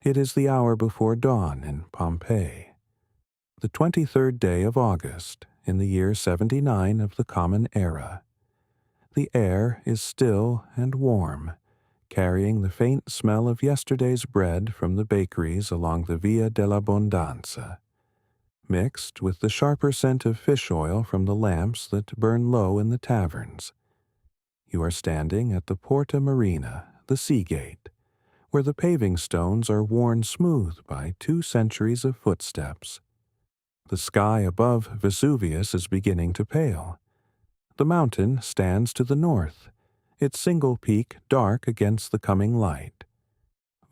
It is the hour before dawn in Pompeii, the 23rd day of August in the year 79 of the Common Era. The air is still and warm, carrying the faint smell of yesterday's bread from the bakeries along the Via dell'Abbondanza, mixed with the sharper scent of fish oil from the lamps that burn low in the taverns. You are standing at the Porta Marina, the sea gate, where the paving stones are worn smooth by 2 centuries of footsteps. The sky above Vesuvius is beginning to pale. The mountain stands to the north, its single peak dark against the coming light.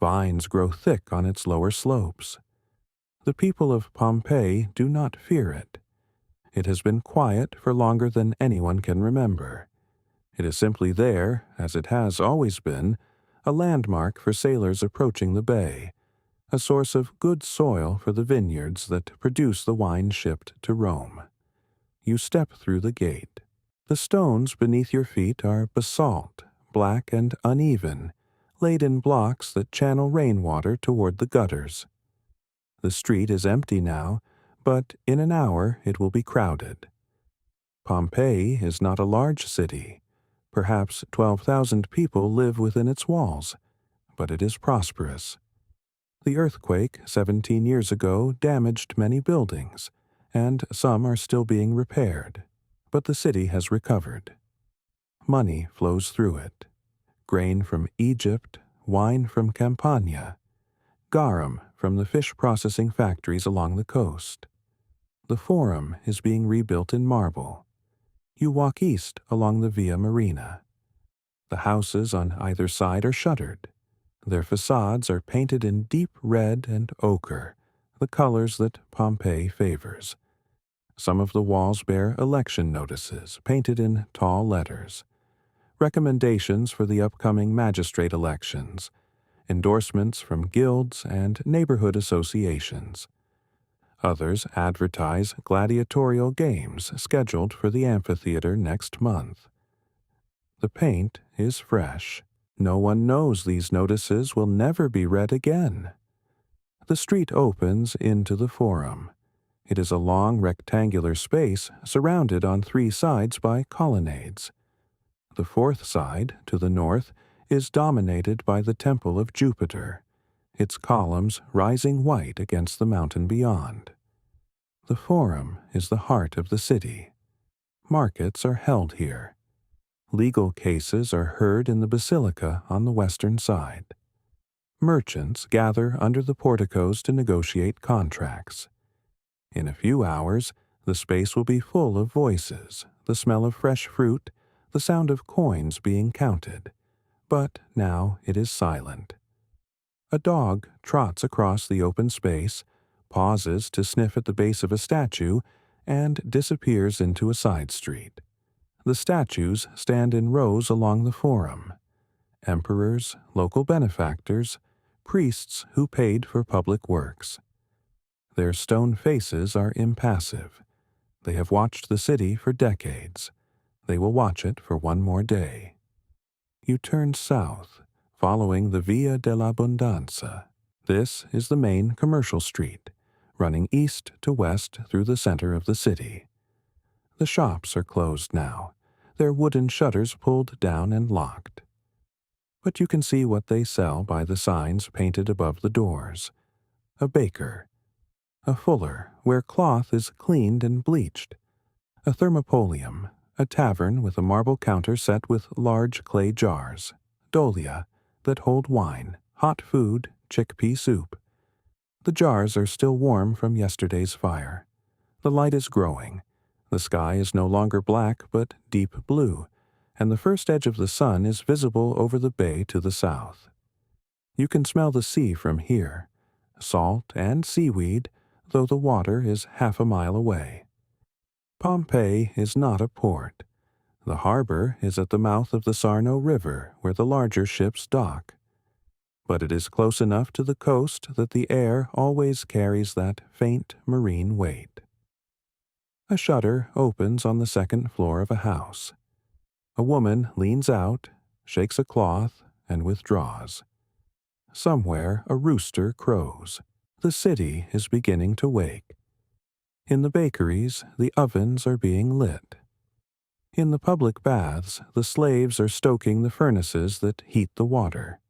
Vines grow thick on its lower slopes. The people of Pompeii do not fear it. It has been quiet for longer than anyone can remember. It is simply there, as it has always been, a landmark for sailors approaching the bay, a source of good soil for the vineyards that produce the wine shipped to Rome. You step through the gate. The stones beneath your feet are basalt, black and uneven, laid in blocks that channel rainwater toward the gutters. The street is empty now, but in an hour it will be crowded. Pompeii is not a large city. Perhaps 12,000 people live within its walls, but it is prosperous. The earthquake 17 years ago damaged many buildings, and some are still being repaired, but the city has recovered. Money flows through it. Grain from Egypt, wine from Campania, garum from the fish processing factories along the coast. The Forum is being rebuilt in marble. You walk east along the Via Marina. The houses on either side are shuttered. Their facades are painted in deep red and ochre, the colors that Pompeii favors. Some of the walls bear election notices painted in tall letters, recommendations for the upcoming magistrate elections, endorsements from guilds and neighborhood associations. Others advertise gladiatorial games scheduled for the amphitheater next month. The paint is fresh. No one knows these notices will never be read again. The street opens into the Forum. It is a long rectangular space surrounded on 3 sides by colonnades. The 4th side, to the north, is dominated by the Temple of Jupiter, its columns rising white against the mountain beyond. The Forum is the heart of the city. Markets are held here. Legal cases are heard in the basilica on the western side. Merchants gather under the porticos to negotiate contracts. In a few hours, the space will be full of voices, the smell of fresh fruit, the sound of coins being counted. But now it is silent. A dog trots across the open space, pauses to sniff at the base of a statue, and disappears into a side street. The statues stand in rows along the Forum. Emperors, local benefactors, priests who paid for public works. Their stone faces are impassive. They have watched the city for decades. They will watch it for one more day. You turn south, following the Via dell'Abbondanza. This is the main commercial street, running east to west through the center of the city. The shops are closed now, their wooden shutters pulled down and locked. But you can see what they sell by the signs painted above the doors. A baker, a fuller where cloth is cleaned and bleached, a thermopolium, a tavern with a marble counter set with large clay jars, dolia, that hold wine, hot food, chickpea soup. The jars are still warm from yesterday's fire. The light is growing. The sky is no longer black but deep blue, and the first edge of the sun is visible over the bay to the south. You can smell the sea from here, salt and seaweed, though the water is half a mile away. Pompeii is not a port. The harbor is at the mouth of the Sarno River, where the larger ships dock. But it is close enough to the coast that the air always carries that faint marine weight. A shutter opens on the 2nd floor of a house. A woman leans out, shakes a cloth, and withdraws. Somewhere a rooster crows. The city is beginning to wake. In the bakeries, the ovens are being lit. In the public baths, the slaves are stoking the furnaces that heat the water.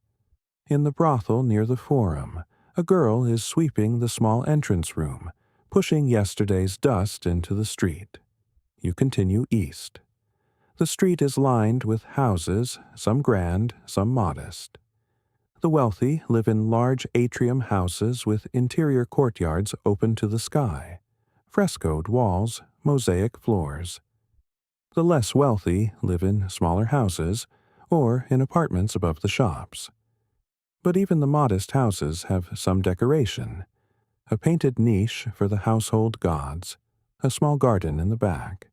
In the brothel near the Forum, a girl is sweeping the small entrance room, pushing yesterday's dust into the street. You continue east. The street is lined with houses, some grand, some modest. The wealthy live in large atrium houses with interior courtyards open to the sky, frescoed walls, mosaic floors. The less wealthy live in smaller houses or in apartments above the shops. But even the modest houses have some decoration: a painted niche for the household gods, a small garden in the back.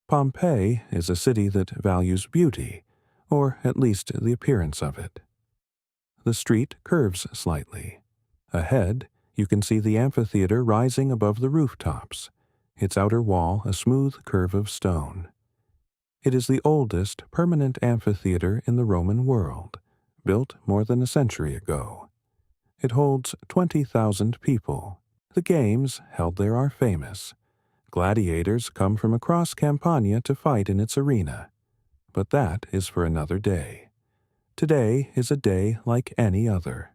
Pompeii is a city that values beauty, or at least the appearance of it. The street curves slightly. Ahead, you can see the amphitheater rising above the rooftops, its outer wall a smooth curve of stone. It is the oldest permanent amphitheater in the Roman world, built more than a century ago. It holds 20,000 people. The games held there are famous. Gladiators come from across Campania to fight in its arena. But that is for another day. Today is a day like any other.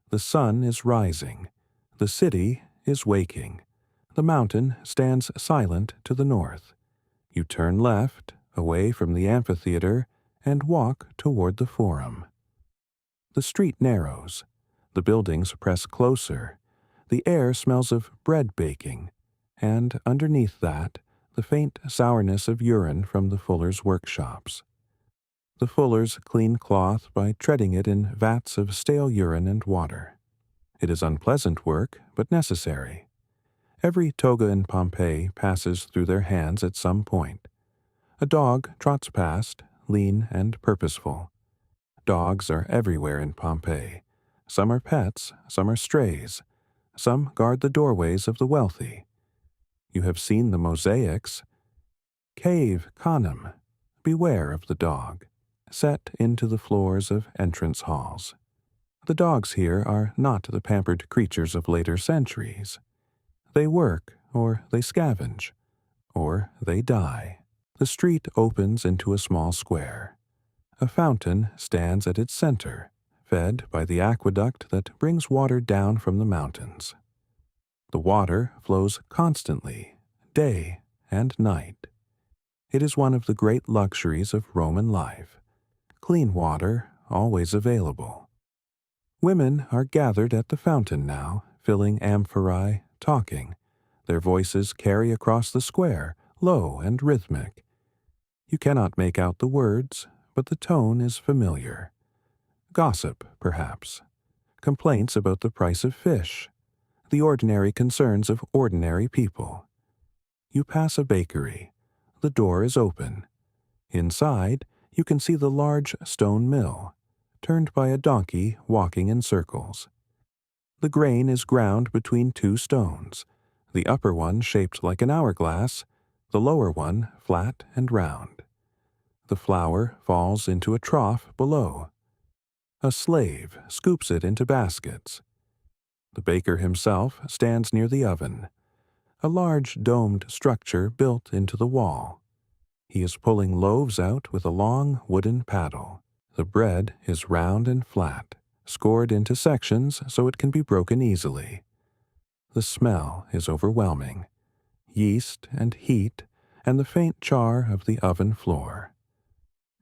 The sun is rising. The city is waking. The mountain stands silent to the north. You turn left, away from the amphitheater, and walk toward the Forum. The street narrows. The buildings press closer. The air smells of bread baking, and underneath that, the faint sourness of urine from the fullers' workshops. The fullers clean cloth by treading it in vats of stale urine and water. It is unpleasant work, but necessary. Every toga in Pompeii passes through their hands at some point. A dog trots past, lean and purposeful. Dogs are everywhere in Pompeii. Some are pets, some are strays. Some guard the doorways of the wealthy. You have seen the mosaics. Cave canem, beware of the dog, set into the floors of entrance halls. The dogs here are not the pampered creatures of later centuries. They work, or they scavenge, or they die. The street opens into a small square. A fountain stands at its center, fed by the aqueduct that brings water down from the mountains. The water flows constantly, day and night. It is one of the great luxuries of Roman life. Clean water, always available. Women are gathered at the fountain now, filling amphorae, talking. Their voices carry across the square, low and rhythmic. You cannot make out the words, but the tone is familiar. Gossip, perhaps. Complaints about the price of fish. The ordinary concerns of ordinary people. You pass a bakery. The door is open. Inside, you can see the large stone mill, turned by a donkey walking in circles. The grain is ground between two stones, the upper one shaped like an hourglass, the lower one flat and round. The flour falls into a trough below. A slave scoops it into baskets. The baker himself stands near the oven, a large domed structure built into the wall. He is pulling loaves out with a long wooden paddle. The bread is round and flat, scored into sections so it can be broken easily. The smell is overwhelming. Yeast and heat and the faint char of the oven floor.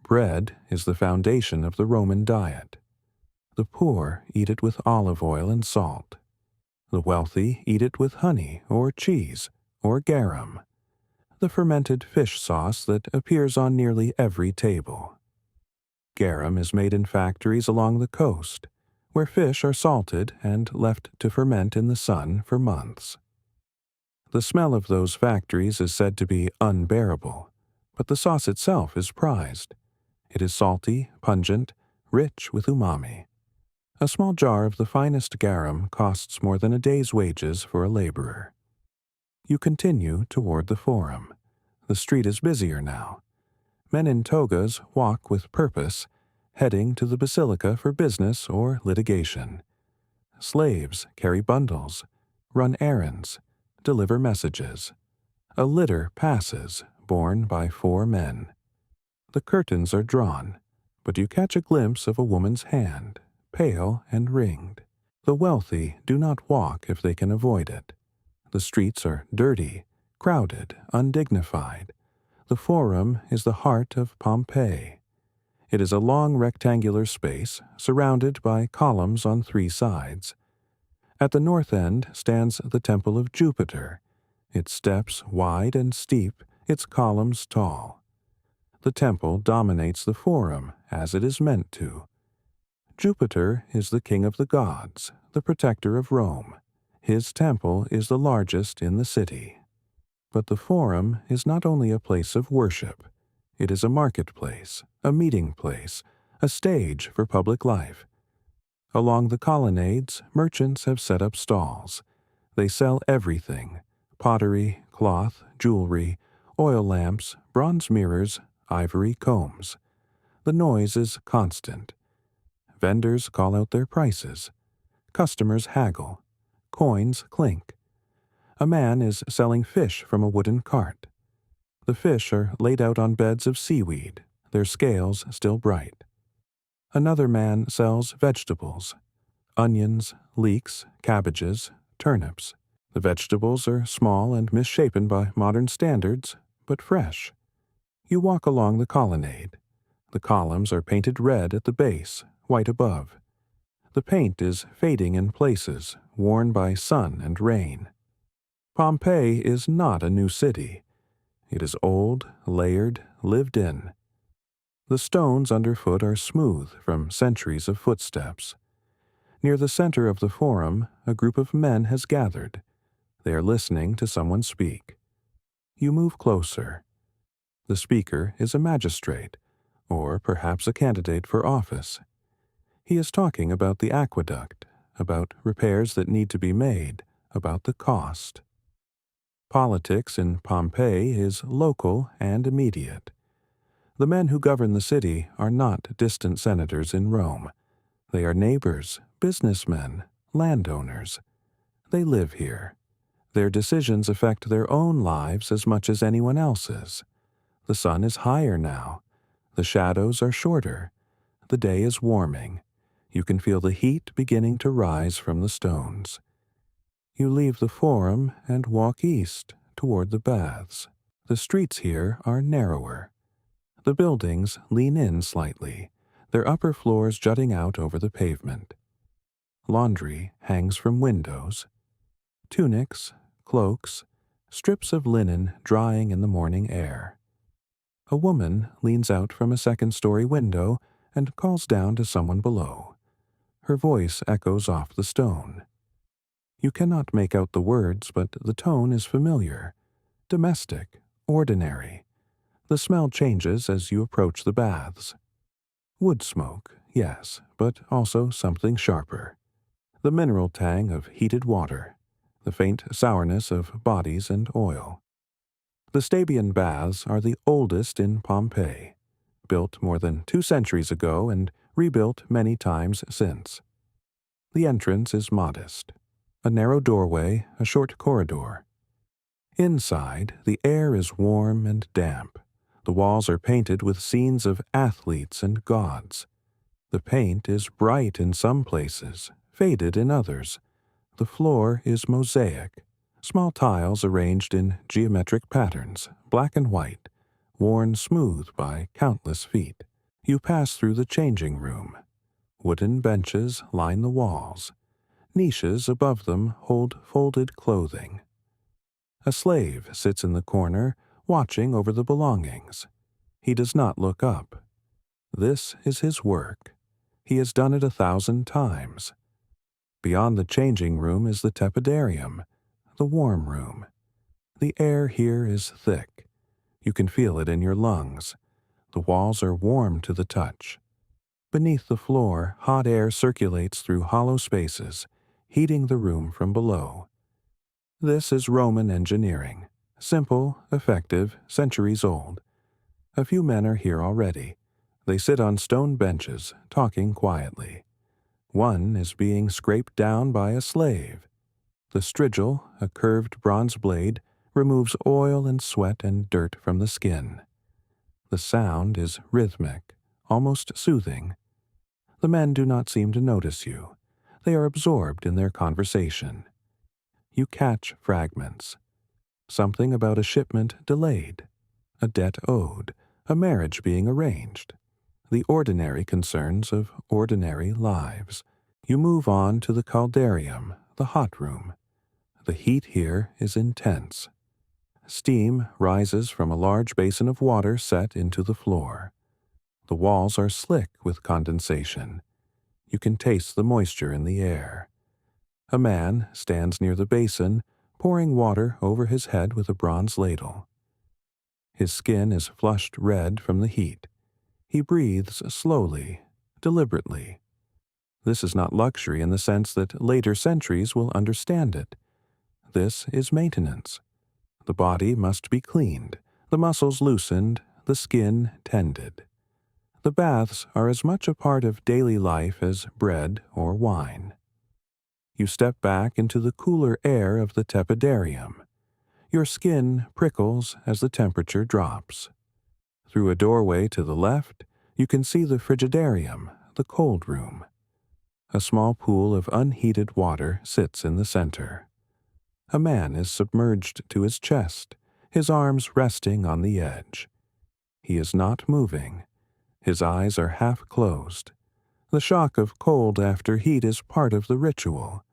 Bread is the foundation of the Roman diet. The poor eat it with olive oil and salt. The wealthy eat it with honey or cheese or garum, the fermented fish sauce that appears on nearly every table. Garum is made in factories along the coast, where fish are salted and left to ferment in the sun for months. The smell of those factories is said to be unbearable, but the sauce itself is prized. It is salty, pungent, rich with umami. A small jar of the finest garum costs more than a day's wages for a laborer. You continue toward the Forum. The street is busier now. Men in togas walk with purpose, heading to the basilica for business or litigation. Slaves carry bundles, run errands, deliver messages. A litter passes, borne by 4 men. The curtains are drawn, but you catch a glimpse of a woman's hand, pale and ringed. The wealthy do not walk if they can avoid it. The streets are dirty, crowded, undignified. The Forum is the heart of Pompeii. It is a long rectangular space surrounded by columns on 3 sides. At the north end stands the Temple of Jupiter, its steps wide and steep, its columns tall. The temple dominates the Forum, as it is meant to. Jupiter is the king of the gods, the protector of Rome. His temple is the largest in the city. But the Forum is not only a place of worship. It is a marketplace, a meeting place, a stage for public life. Along the colonnades, merchants have set up stalls. They sell everything: pottery, cloth, jewelry, oil lamps, bronze mirrors, ivory combs. The noise is constant. Vendors call out their prices. Customers haggle. Coins clink. A man is selling fish from a wooden cart. The fish are laid out on beds of seaweed, their scales still bright. Another man sells vegetables: onions, leeks, cabbages, turnips. The vegetables are small and misshapen by modern standards, but fresh. You walk along the colonnade. The columns are painted red at the base, white above. The paint is fading in places, worn by sun and rain. Pompeii is not a new city. It is old, layered, lived in. The stones underfoot are smooth from centuries of footsteps. Near the center of the Forum, a group of men has gathered. They are listening to someone speak. You move closer. The speaker is a magistrate, or perhaps a candidate for office. He is talking about the aqueduct, about repairs that need to be made, about the cost. Politics in Pompeii is local and immediate. The men who govern the city are not distant senators in Rome. They are neighbors, businessmen, landowners. They live here. Their decisions affect their own lives as much as anyone else's. The sun is higher now. The shadows are shorter. The day is warming. You can feel the heat beginning to rise from the stones. You leave the Forum and walk east toward the baths. The streets here are narrower. The buildings lean in slightly, their upper floors jutting out over the pavement. Laundry hangs from windows. Tunics, cloaks, strips of linen drying in the morning air. A woman leans out from a second-story window and calls down to someone below. Her voice echoes off the stone. You cannot make out the words, but the tone is familiar, domestic, ordinary. The smell changes as you approach the baths. Wood smoke, yes, but also something sharper. The mineral tang of heated water, the faint sourness of bodies and oil. The Stabian baths are the oldest in Pompeii, built more than 2 centuries ago and rebuilt many times since. The entrance is modest. A narrow doorway, a short corridor. Inside, the air is warm and damp. The walls are painted with scenes of athletes and gods. The paint is bright in some places, faded in others. The floor is mosaic, small tiles arranged in geometric patterns, black and white, worn smooth by countless feet. You pass through the changing room. Wooden benches line the walls. Niches above them hold folded clothing. A slave sits in the corner, watching over the belongings. He does not look up. This is his work. He has done it 1,000 times. Beyond the changing room is the tepidarium, the warm room. The air here is thick. You can feel it in your lungs. The walls are warm to the touch. Beneath the floor, hot air circulates through hollow spaces, heating the room from below. This is Roman engineering. Simple, effective, centuries old. A few men are here already. They sit on stone benches, talking quietly. One is being scraped down by a slave. The strigil, a curved bronze blade, removes oil and sweat and dirt from the skin. The sound is rhythmic, almost soothing. The men do not seem to notice you. They are absorbed in their conversation. You catch fragments. Something about a shipment delayed, a debt owed, a marriage being arranged. The ordinary concerns of ordinary lives. You move on to the caldarium, the hot room. The heat here is intense. Steam rises from a large basin of water set into the floor. The walls are slick with condensation. You can taste the moisture in the air. A man stands near the basin, pouring water over his head with a bronze ladle. His skin is flushed red from the heat. He breathes slowly, deliberately. This is not luxury in the sense that later centuries will understand it. This is maintenance. The body must be cleaned, the muscles loosened, the skin tended. The baths are as much a part of daily life as bread or wine. You step back into the cooler air of the tepidarium. Your skin prickles as the temperature drops. Through a doorway to the left, you can see the frigidarium, the cold room. A small pool of unheated water sits in the center. A man is submerged to his chest, his arms resting on the edge. He is not moving. His eyes are half closed. The shock of cold after heat is part of the ritual.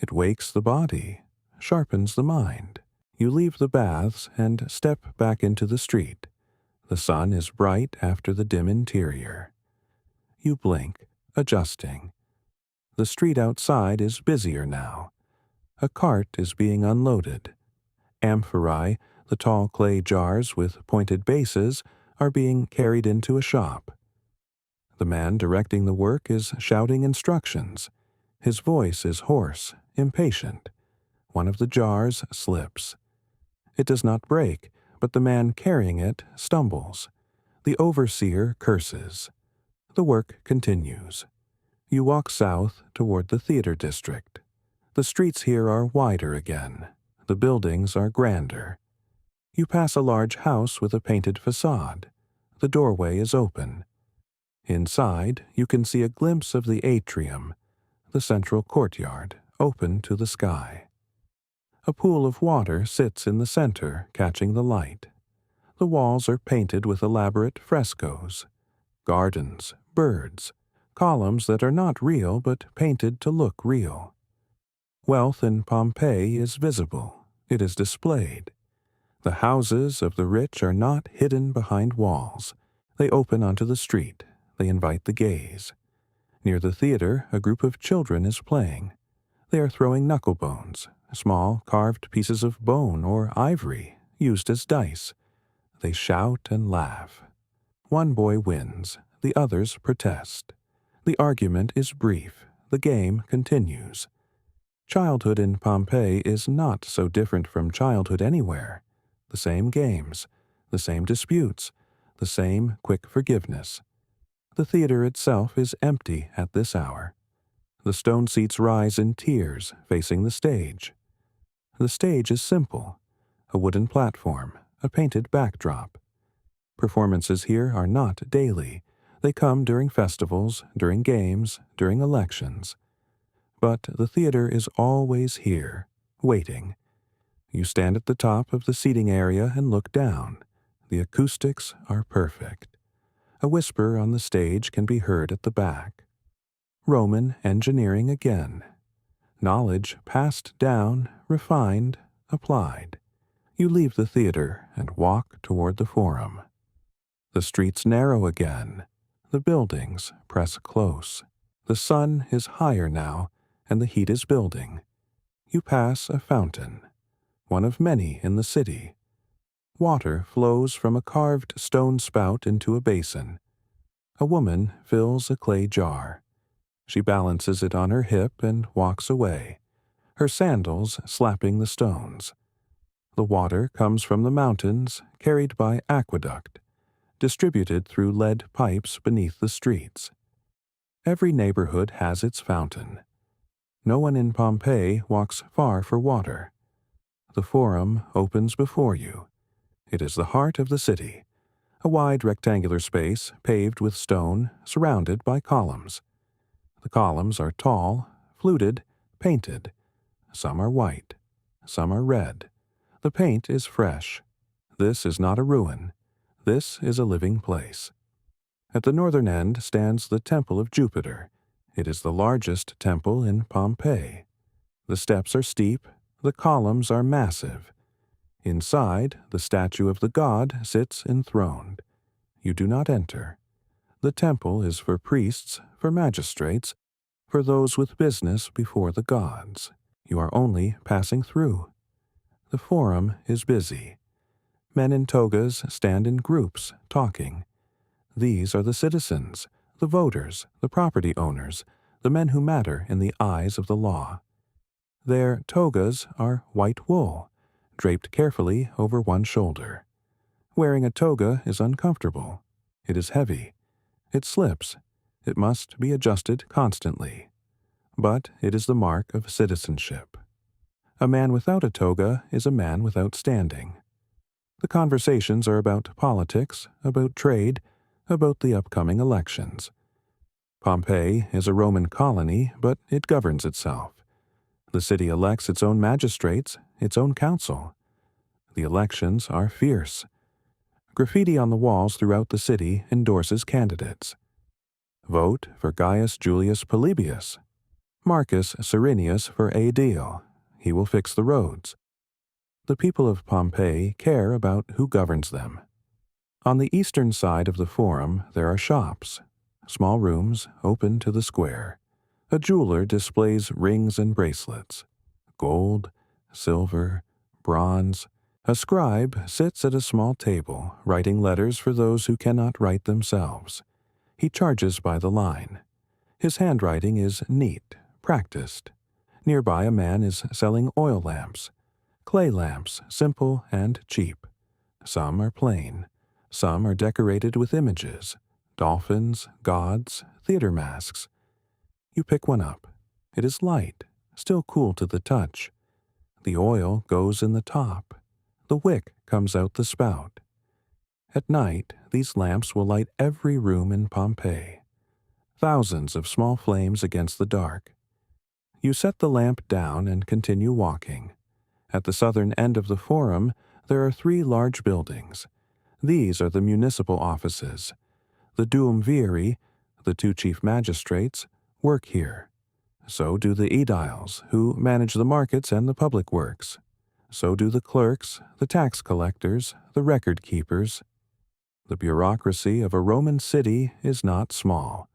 It wakes the body, sharpens the mind. You leave the baths and step back into the street. The sun is bright after the dim interior. You blink, adjusting. The street outside is busier now. A cart is being unloaded. Amphorae, the tall clay jars with pointed bases, are being carried into a shop. The man directing the work is shouting instructions. His voice is hoarse, impatient. One of the jars slips. It does not break, but the man carrying it stumbles. The overseer curses. The work continues. You walk south toward the theater district. The streets here are wider again. The buildings are grander. You pass a large house with a painted facade. The doorway is open. Inside, you can see a glimpse of the atrium, the central courtyard, open to the sky. A pool of water sits in the center, catching the light. The walls are painted with elaborate frescoes. Gardens, birds, columns that are not real but painted to look real. Wealth in Pompeii is visible. It is displayed. The houses of the rich are not hidden behind walls. They open onto the street. They invite the gaze. Near the theater, a group of children is playing. They are throwing knucklebones, small carved pieces of bone or ivory used as dice. They shout and laugh. One boy wins. The others protest. The argument is brief. The game continues. Childhood in Pompeii is not so different from childhood anywhere. The same games, the same disputes, the same quick forgiveness. The theater itself is empty at this hour. The stone seats rise in tiers facing the stage. The stage is simple, a wooden platform, a painted backdrop. Performances here are not daily. They come during festivals, during games, during elections. But the theater is always here, waiting. You stand at the top of the seating area and look down. The acoustics are perfect. A whisper on the stage can be heard at the back. Roman engineering again. Knowledge passed down, refined, applied. You leave the theater and walk toward the forum. The streets narrow again. The buildings press close. The sun is higher now, and the heat is building. You pass a fountain, one of many in the city. Water flows from a carved stone spout into a basin. A woman fills a clay jar. She balances it on her hip and walks away, her sandals slapping the stones. The water comes from the mountains, carried by aqueduct, distributed through lead pipes beneath the streets. Every neighborhood has its fountain. No one in Pompeii walks far for water. The Forum opens before you. It is the heart of the city, a wide rectangular space paved with stone, surrounded by columns. The columns are tall, fluted, painted. Some are white, some are red. The paint is fresh. This is not a ruin. This is a living place. At the northern end stands the Temple of Jupiter. It is the largest temple in Pompeii. The steps are steep, the columns are massive. Inside, the statue of the god sits enthroned. You do not enter. The temple is for priests, for magistrates, for those with business before the gods. You are only passing through. The Forum is busy. Men in togas stand in groups, talking. These are the citizens, the voters, the property owners, the men who matter in the eyes of the law. Their togas are white wool, draped carefully over one shoulder. Wearing a toga is uncomfortable. It is heavy. It slips. It must be adjusted constantly. But it is the mark of citizenship. A man without a toga is a man without standing. The conversations are about politics, about trade, about the upcoming elections. Pompeii is a Roman colony, but it governs itself. The city elects its own magistrates, its own council. The elections are fierce. Graffiti on the walls throughout the city endorses candidates. Vote for Gaius Julius Polybius. Marcus Cyrenius for Aedile. He will fix the roads. The people of Pompeii care about who governs them. On the eastern side of the Forum there are shops, small rooms open to the square. A jeweler displays rings and bracelets. Gold, silver, bronze. A scribe sits at a small table, writing letters for those who cannot write themselves. He charges by the line. His handwriting is neat, practiced. Nearby a man is selling oil lamps. Clay lamps, simple and cheap. Some are plain. Some are decorated with images, dolphins, gods, theater masks. You pick one up. It is light, still cool to the touch. The oil goes in the top. The wick comes out the spout. At night, these lamps will light every room in Pompeii. Thousands of small flames against the dark. You set the lamp down and continue walking. At the southern end of the Forum, there are 3 large buildings. These are the municipal offices. The duumviri, the 2 chief magistrates, work here. So do the aediles, who manage the markets and the public works. So do the clerks, the tax collectors, the record keepers. The bureaucracy of a Roman city is not small.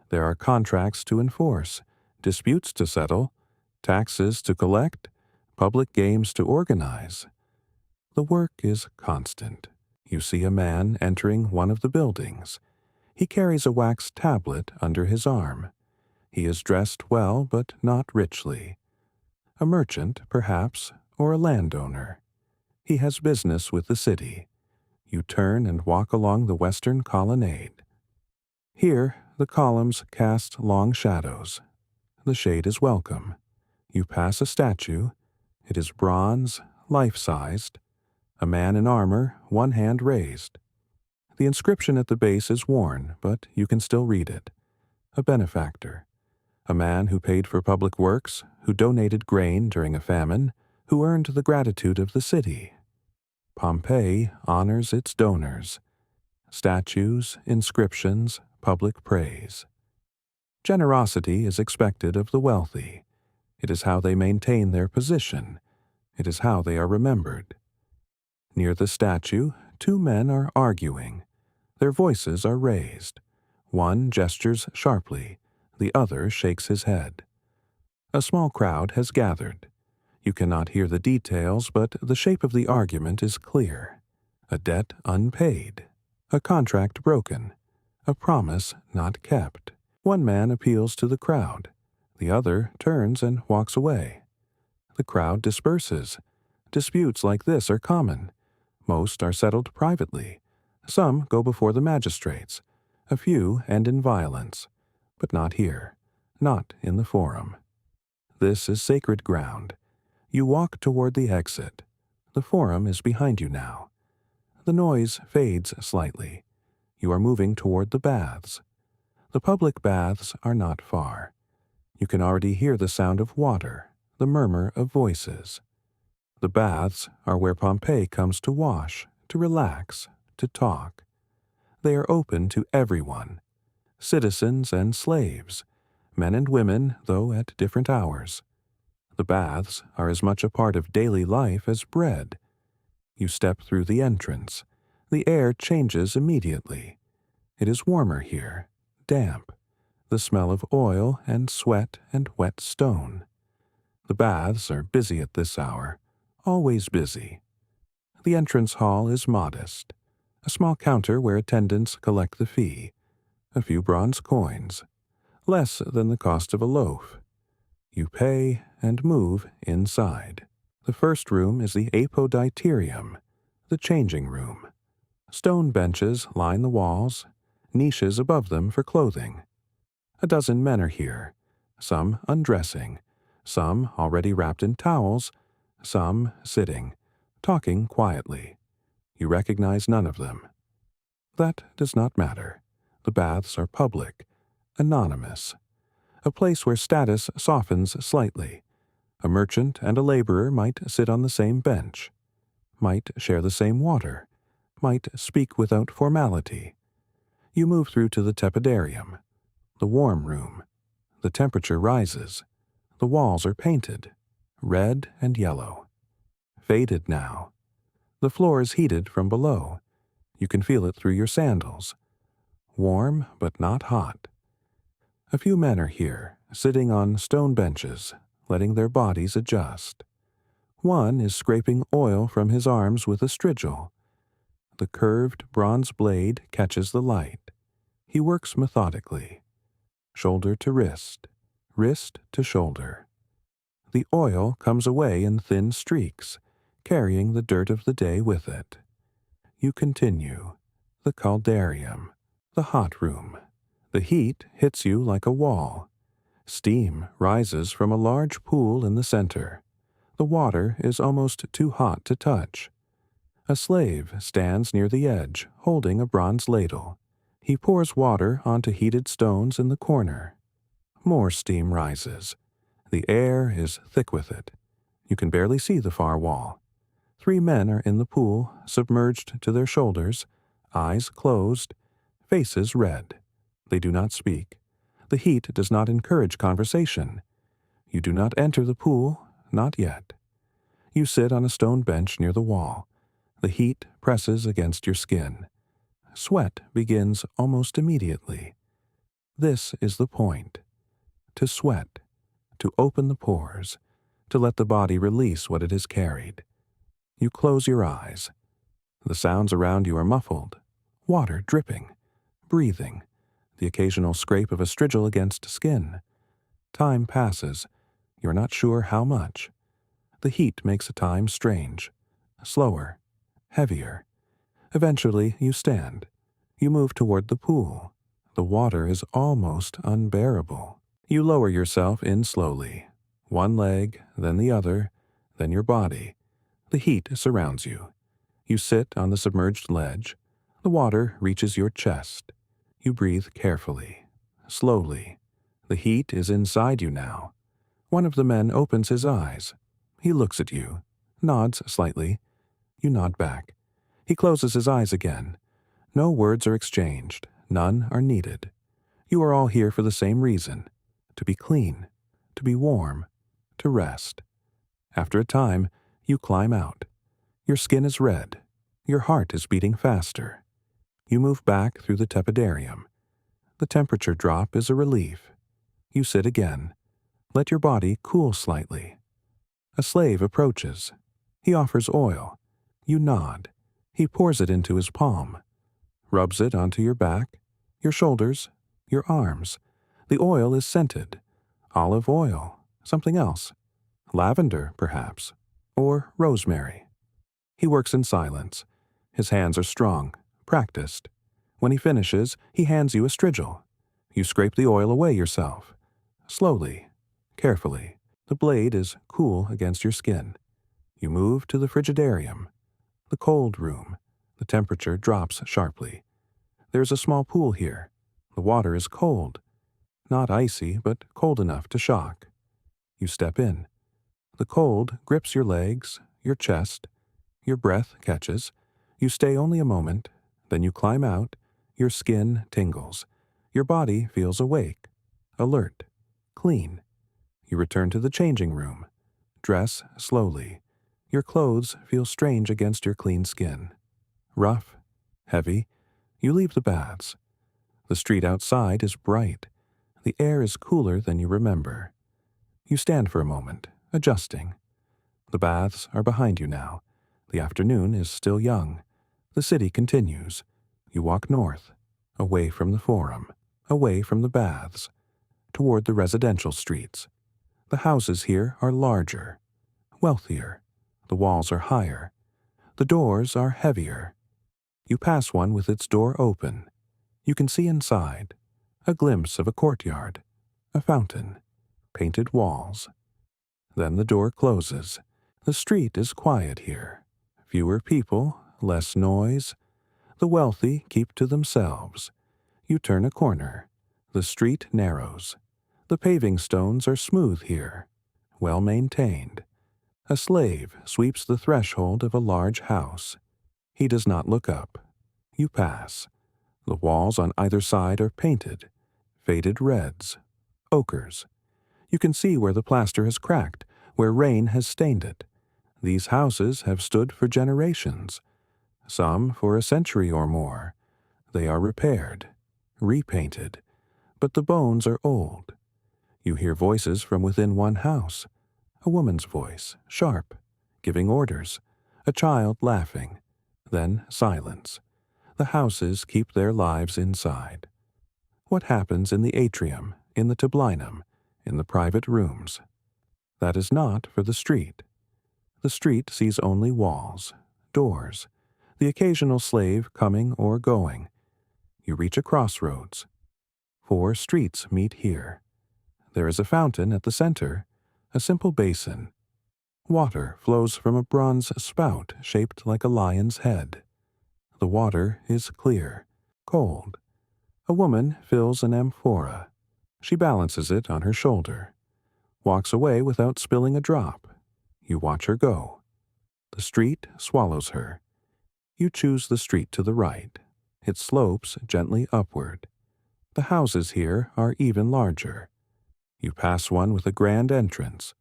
There are contracts to enforce, disputes to settle, taxes to collect, public games to organize. The work is constant. You see a man entering one of the buildings. He carries a wax tablet under his arm. He is dressed well, but not richly. A merchant, perhaps, or a landowner. He has business with the city. You turn and walk along the western colonnade. Here, the columns cast long shadows. The shade is welcome. You pass a statue. It is bronze, life-sized. A man in armor, one hand raised. The inscription at the base is worn, but you can still read it. A benefactor. A man who paid for public works, who donated grain during a famine, who earned the gratitude of the city. Pompeii honors its donors. Statues, inscriptions, public praise. Generosity is expected of the wealthy. It is how they maintain their position. It is how they are remembered. Near the statue, 2 men are arguing. Their voices are raised. One gestures sharply. The other shakes his head. A small crowd has gathered. You cannot hear the details, but the shape of the argument is clear. A debt unpaid. A contract broken. A promise not kept. One man appeals to the crowd. The other turns and walks away. The crowd disperses. Disputes like this are common. Most are settled privately. Some go before the magistrates, a few end in violence, but not here, not in the forum. This is sacred ground. You walk toward the exit. The forum is behind you now. The noise fades slightly. You are moving toward the baths. The public baths are not far. You can already hear the sound of water, the murmur of voices. The baths are where Pompeii comes to wash, to relax, to talk. They are open to everyone, citizens and slaves, men and women, though at different hours. The baths are as much a part of daily life as bread. You step through the entrance. The air changes immediately. It is warmer here, damp, the smell of oil and sweat and wet stone. The baths are busy at this hour, always busy. The entrance hall is modest, a small counter where attendants collect the fee, a few bronze coins, less than the cost of a loaf. You pay and move inside. The first room is the apoditerium, the changing room. Stone benches line the walls, niches above them for clothing. A dozen men are here, some undressing, some already wrapped in towels, some sitting, talking quietly. You recognize none of them. That does not matter. The baths are public, anonymous, a place where status softens slightly. A merchant and a laborer might sit on the same bench, might share the same water, might speak without formality. You move through to the tepidarium, the warm room. The temperature rises. The walls are painted, red and yellow. Faded now. The floor is heated from below. You can feel it through your sandals. Warm but not hot. A few men are here, sitting on stone benches, letting their bodies adjust. One is scraping oil from his arms with a strigil. The curved bronze blade catches the light. He works methodically, shoulder to wrist, wrist to shoulder. The oil comes away in thin streaks, carrying the dirt of the day with it. You continue. The caldarium, the hot room. The heat hits you like a wall. Steam rises from a large pool in the center. The water is almost too hot to touch. A slave stands near the edge, holding a bronze ladle. He pours water onto heated stones in the corner. More steam rises. The air is thick with it. You can barely see the far wall. 3 men are in the pool, submerged to their shoulders, eyes closed, faces red. They do not speak. The heat does not encourage conversation. You do not enter the pool, not yet. You sit on a stone bench near the wall. The heat presses against your skin. Sweat begins almost immediately. This is the point. To sweat, to open the pores, to let the body release what it has carried. You close your eyes. The sounds around you are muffled. Water dripping, breathing, the occasional scrape of a strigil against skin. Time passes. You're not sure how much. The heat makes a time strange, slower, heavier. Eventually, you stand. You move toward the pool. The water is almost unbearable. You lower yourself in slowly. One leg, then the other, then your body. The heat surrounds you. You sit on the submerged ledge. The water reaches your chest. You breathe carefully, slowly. The heat is inside you now. One of the men opens his eyes. He looks at you, nods slightly. You nod back. He closes his eyes again. No words are exchanged. None are needed. You are all here for the same reason: to be clean, to be warm, to rest. After a time, you climb out. Your skin is red. Your heart is beating faster. You move back through the tepidarium. The temperature drop is a relief. You sit again. Let your body cool slightly. A slave approaches. He offers oil. You nod. He pours it into his palm. Rubs it onto your back, your shoulders, your arms. The oil is scented. Olive oil, something else. Lavender, perhaps, or rosemary. He works in silence. His hands are strong, practiced. When he finishes, he hands you a strigil. You scrape the oil away yourself. Slowly, carefully. The blade is cool against your skin. You move to the frigidarium, the cold room. The temperature drops sharply. There's a small pool here. The water is cold. Not icy, but cold enough to shock. You step in. The cold grips your legs, your chest. Your breath catches. You stay only a moment. Then you climb out. Your skin tingles. Your body feels awake, alert, clean. You return to the changing room. Dress slowly. Your clothes feel strange against your clean skin. Rough, heavy. You leave the baths. The street outside is bright. The air is cooler than you remember. You stand for a moment, adjusting. The baths are behind you now. The afternoon is still young. The city continues. You walk north, away from the Forum, away from the baths, toward the residential streets. The houses here are larger, wealthier. The walls are higher. The doors are heavier. You pass one with its door open. You can see inside, a glimpse of a courtyard, a fountain, painted walls. Then the door closes. The street is quiet here. Fewer people, less noise. The wealthy keep to themselves. You turn a corner. The street narrows. The paving stones are smooth here, well maintained. A slave sweeps the threshold of a large house. He does not look up. You pass. The walls on either side are painted, faded reds, ochres. You can see where the plaster has cracked, where rain has stained it. These houses have stood for generations, some for a century or more. They are repaired, repainted, but the bones are old. You hear voices from within one house, a woman's voice, sharp, giving orders, a child laughing, then silence. The houses keep their lives inside. What happens in the atrium, in the tablinum, in the private rooms? That is not for the street. The street sees only walls, doors, the occasional slave coming or going. You reach a crossroads. 4 streets meet here. There is a fountain at the center, a simple basin. Water flows from a bronze spout shaped like a lion's head. The water is clear, cold. A woman fills an amphora. She balances it on her shoulder, walks away without spilling a drop. You watch her go. The street swallows her. You choose the street to the right. It slopes gently upward. The houses here are even larger. You pass one with a grand entrance.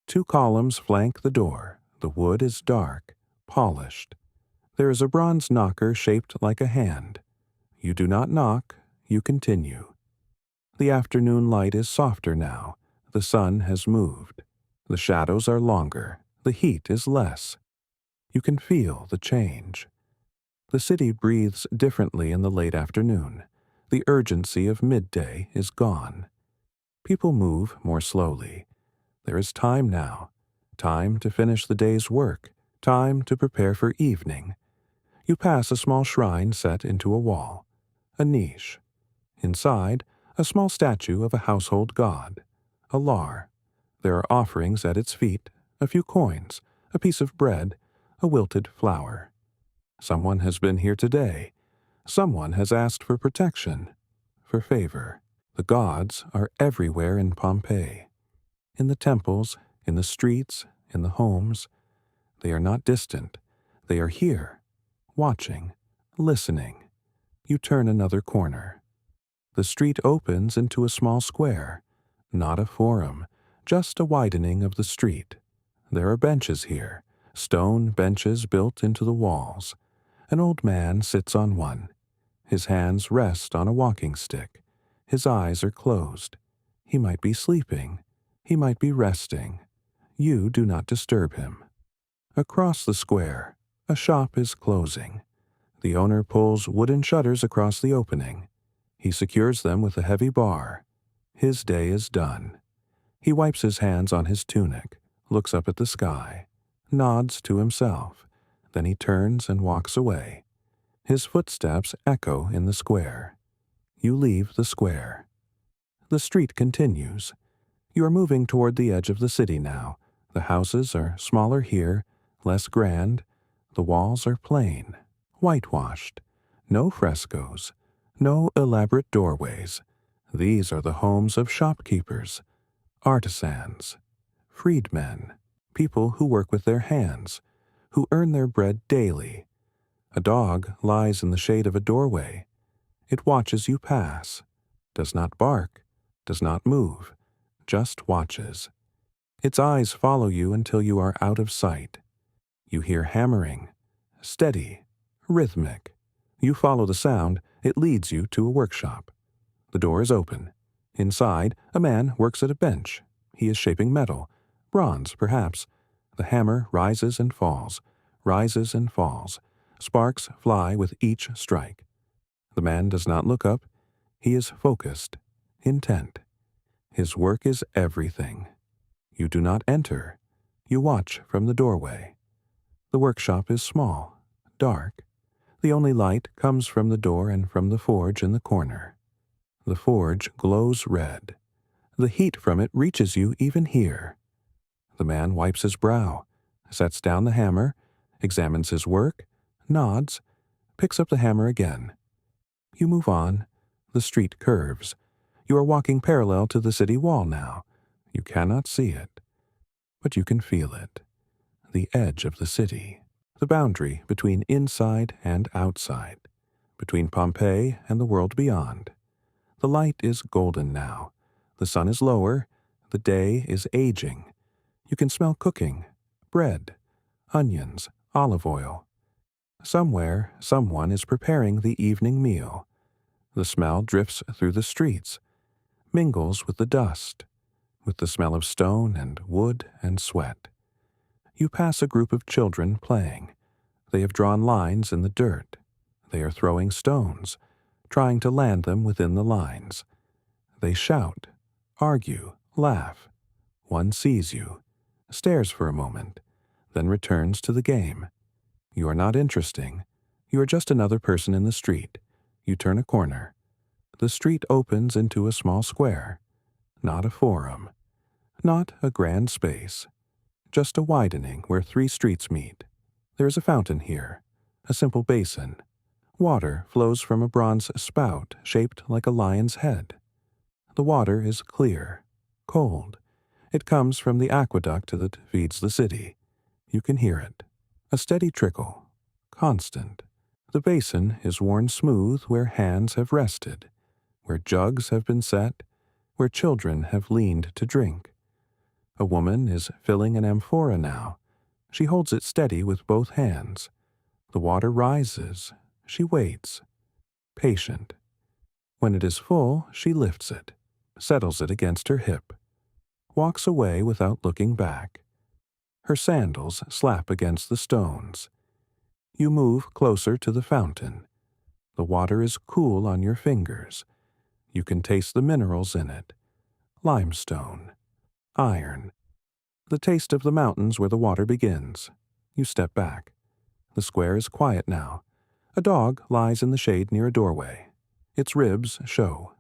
2 columns flank the door. The wood is dark, polished. There is a bronze knocker shaped like a hand. You do not knock, you continue. The afternoon light is softer now. The sun has moved. The shadows are longer. The heat is less. You can feel the change. The city breathes differently in the late afternoon. The urgency of midday is gone. People move more slowly. There is time now. Time to finish the day's work. Time to prepare for evening. You pass a small shrine set into a wall. A niche. Inside, a small statue of a household god. A lar. There are offerings at its feet, a few coins, a piece of bread, a wilted flower. Someone has been here today. Someone has asked for protection, for favor. The gods are everywhere in Pompeii. In the temples, in the streets, in the homes. They are not distant. They are here, watching, listening. You turn another corner. The street opens into a small square, not a forum, just a widening of the street. There are benches here, stone benches built into the walls. An old man sits on one. His hands rest on a walking stick. His eyes are closed. He might be sleeping. He might be resting. You do not disturb him. Across the square, a shop is closing. The owner pulls wooden shutters across the opening. He secures them with a heavy bar. His day is done. He wipes his hands on his tunic, looks up at the sky, nods to himself. Then he turns and walks away. His footsteps echo in the square. You leave the square. The street continues. You are moving toward the edge of the city now. The houses are smaller here, less grand. The walls are plain, whitewashed. No frescoes, no elaborate doorways. These are the homes of shopkeepers, artisans, freedmen, people who work with their hands, who earn their bread daily. A dog lies in the shade of a doorway. It watches you pass, does not bark, does not move, just watches. Its eyes follow you until you are out of sight. You hear hammering, steady, rhythmic. You follow the sound, it leads you to a workshop. The door is open. Inside, a man works at a bench. He is shaping metal, bronze perhaps. The hammer rises and falls, rises and falls. Sparks fly with each strike. The man does not look up. He is focused, intent. His work is everything. You do not enter. You watch from the doorway. The workshop is small, dark. The only light comes from the door and from the forge in the corner. The forge glows red. The heat from it reaches you even here. The man wipes his brow, sets down the hammer, examines his work, nods, picks up the hammer again. You move on. The street curves. You are walking parallel to the city wall now. You cannot see it, but you can feel it. The edge of the city, the boundary between inside and outside, between Pompeii and the world beyond. The light is golden now. The sun is lower. The day is aging. You can smell cooking, bread, onions, olive oil. Somewhere, someone is preparing the evening meal. The smell drifts through the streets, mingles with the dust, with the smell of stone and wood and sweat. You pass a group of children playing. They have drawn lines in the dirt. They are throwing stones, trying to land them within the lines. They shout, argue, laugh. One sees you, stares for a moment, then returns to the game. You are not interesting. You are just another person in the street. You turn a corner. The street opens into a small square. Not a forum. Not a grand space. Just a widening where three streets meet. There is a fountain here, a simple basin. Water flows from a bronze spout shaped like a lion's head. The water is clear, cold. It comes from the aqueduct that feeds the city. You can hear it. A steady trickle, constant. The basin is worn smooth where hands have rested, where jugs have been set, where children have leaned to drink. A woman is filling an amphora now. She holds it steady with both hands. The water rises. She waits, patient. When it is full, she lifts it, settles it against her hip, walks away without looking back. Her sandals slap against the stones. You move closer to the fountain. The water is cool on your fingers. You can taste the minerals in it. Limestone, iron, the taste of the mountains where the water begins. You step back. The square is quiet now. A dog lies in the shade near a doorway. Its ribs show.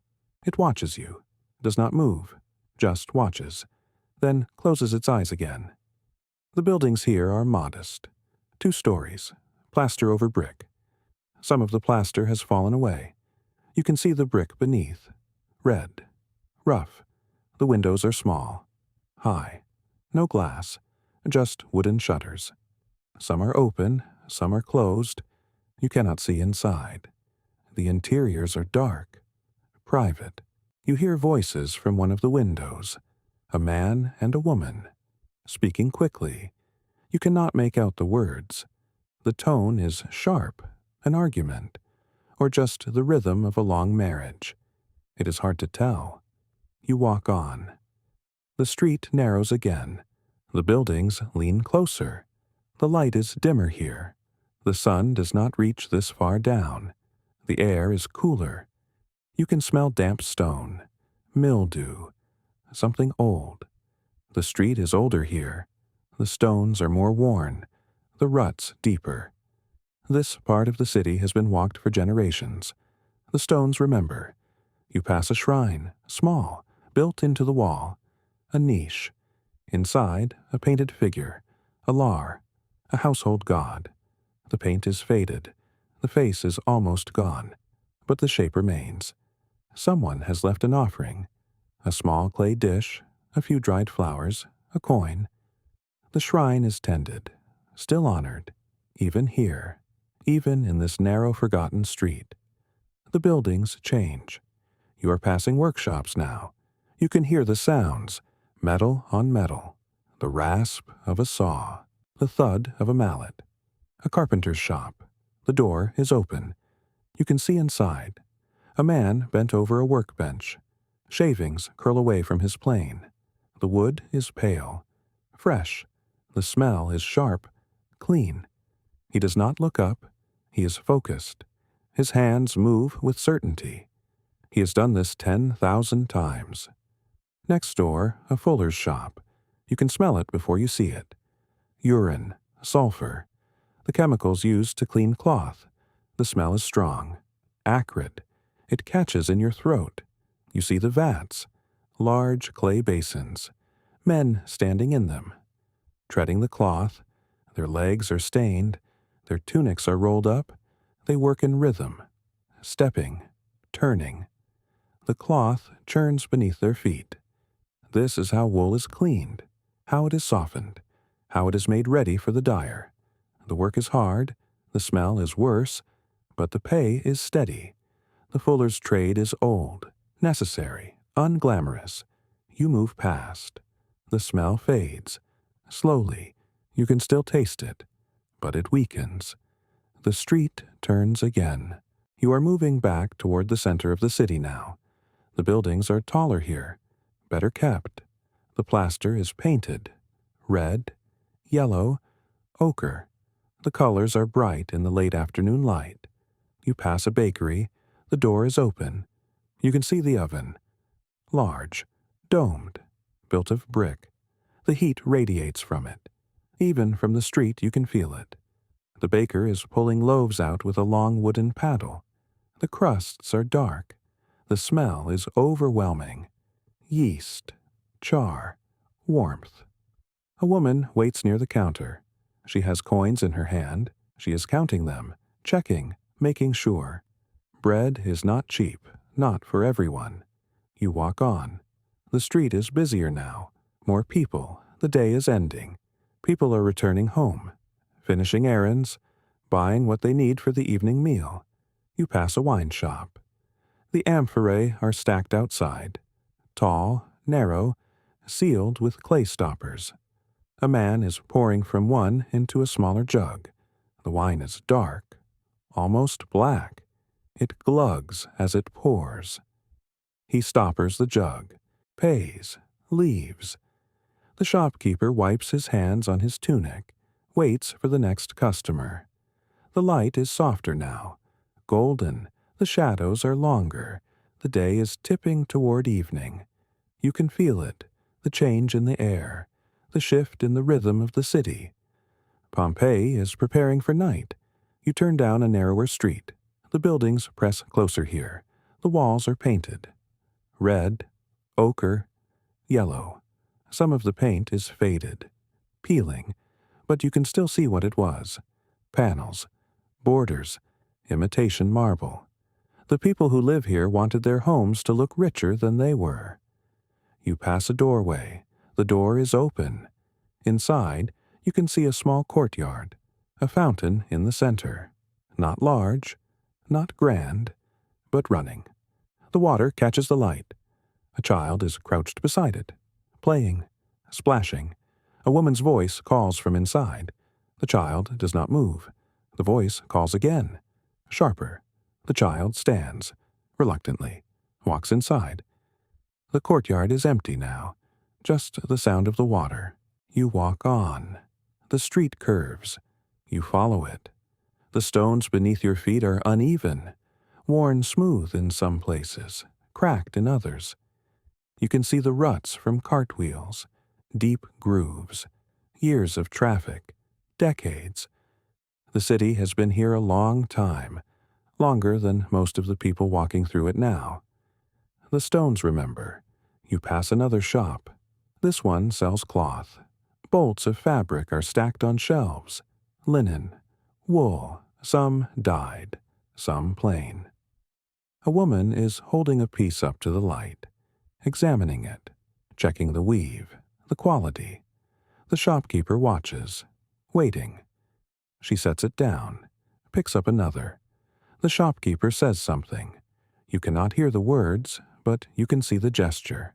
It watches you, does not move, just watches, then closes its eyes again. The buildings here are modest. 2 stories, plaster over brick. Some of the plaster has fallen away. You can see the brick beneath. Red, rough. The windows are small, high. No glass, just wooden shutters. Some are open, some are closed. You cannot see inside. The interiors are dark, private. You hear voices from one of the windows, a man and a woman, speaking quickly. You cannot make out the words. The tone is sharp, an argument, or just the rhythm of a long marriage. It is hard to tell. You walk on. The street narrows again. The buildings lean closer. The light is dimmer here. The sun does not reach this far down. The air is cooler. You can smell damp stone, mildew, something old. The street is older here. The stones are more worn, the ruts deeper. This part of the city has been walked for generations. The stones remember. You pass a shrine, small, built into the wall. A niche. Inside, a painted figure. A lar. A household god. The paint is faded. The face is almost gone. But the shape remains. Someone has left an offering. A small clay dish, a few dried flowers, a coin. The shrine is tended, still honored, even here, even in this narrow forgotten street. The buildings change. You are passing workshops now. You can hear the sounds, metal on metal, the rasp of a saw, the thud of a mallet. A carpenter's shop. The door is open. You can see inside. A man bent over a workbench. Shavings curl away from his plane. The wood is pale, fresh. The smell is sharp, clean. He does not look up. He is focused. His hands move with certainty. He has done this 10,000 times. Next door, a fuller's shop. You can smell it before you see it. Urine, sulfur, the chemicals used to clean cloth. The smell is strong, acrid. It catches in your throat. You see the vats, large clay basins, men standing in them, treading the cloth. Their legs are stained, their tunics are rolled up. They work in rhythm, stepping, turning. The cloth churns beneath their feet. This is how wool is cleaned, how it is softened, how it is made ready for the dyer. The work is hard, the smell is worse, but the pay is steady. The fuller's trade is old, necessary, unglamorous. You move past. The smell fades. Slowly, you can still taste it, but it weakens. The street turns again. You are moving back toward the center of the city now. The buildings are taller here, better kept. The plaster is painted, red, yellow, ochre. The colors are bright in the late afternoon light. You pass a bakery. The door is open. You can see the oven. Large, domed, built of brick. The heat radiates from it. Even from the street you can feel it. The baker is pulling loaves out with a long wooden paddle. The crusts are dark. The smell is overwhelming. Yeast, char, warmth. A woman waits near the counter. She has coins in her hand. She is counting them, checking, making sure. Bread is not cheap, not for everyone. You walk on. The street is busier now. More people. The day is ending. People are returning home, finishing errands, buying what they need for the evening meal. You pass a wine shop. The amphorae are stacked outside, tall, narrow, sealed with clay stoppers. A man is pouring from one into a smaller jug. The wine is dark, almost black. It glugs as it pours. He stoppers the jug, pays, leaves. The shopkeeper wipes his hands on his tunic, waits for the next customer. The light is softer now, golden. The shadows are longer. The day is tipping toward evening. You can feel it, the change in the air, the shift in the rhythm of the city. Pompeii is preparing for night. You turn down a narrower street. The buildings press closer here. The walls are painted. Red, ochre, yellow. Some of the paint is faded, peeling, but you can still see what it was. Panels, borders, imitation marble. The people who live here wanted their homes to look richer than they were. You pass a doorway. The door is open. Inside, you can see a small courtyard, a fountain in the center. Not large, not grand, but running. The water catches the light. A child is crouched beside it, playing, splashing. A woman's voice calls from inside. The child does not move. The voice calls again, sharper. The child stands, reluctantly, walks inside. The courtyard is empty now, just the sound of the water. You walk on. The street curves. You follow it. The stones beneath your feet are uneven, worn smooth in some places, cracked in others. You can see the ruts from cartwheels, deep grooves, years of traffic, decades. The city has been here a long time, longer than most of the people walking through it now. The stones remember. You pass another shop. This one sells cloth. Bolts of fabric are stacked on shelves. Linen, wool, some dyed, some plain. A woman is holding a piece up to the light, examining it, checking the weave, the quality. The shopkeeper watches, waiting. She sets it down, picks up another. The shopkeeper says something. You cannot hear the words, but you can see the gesture,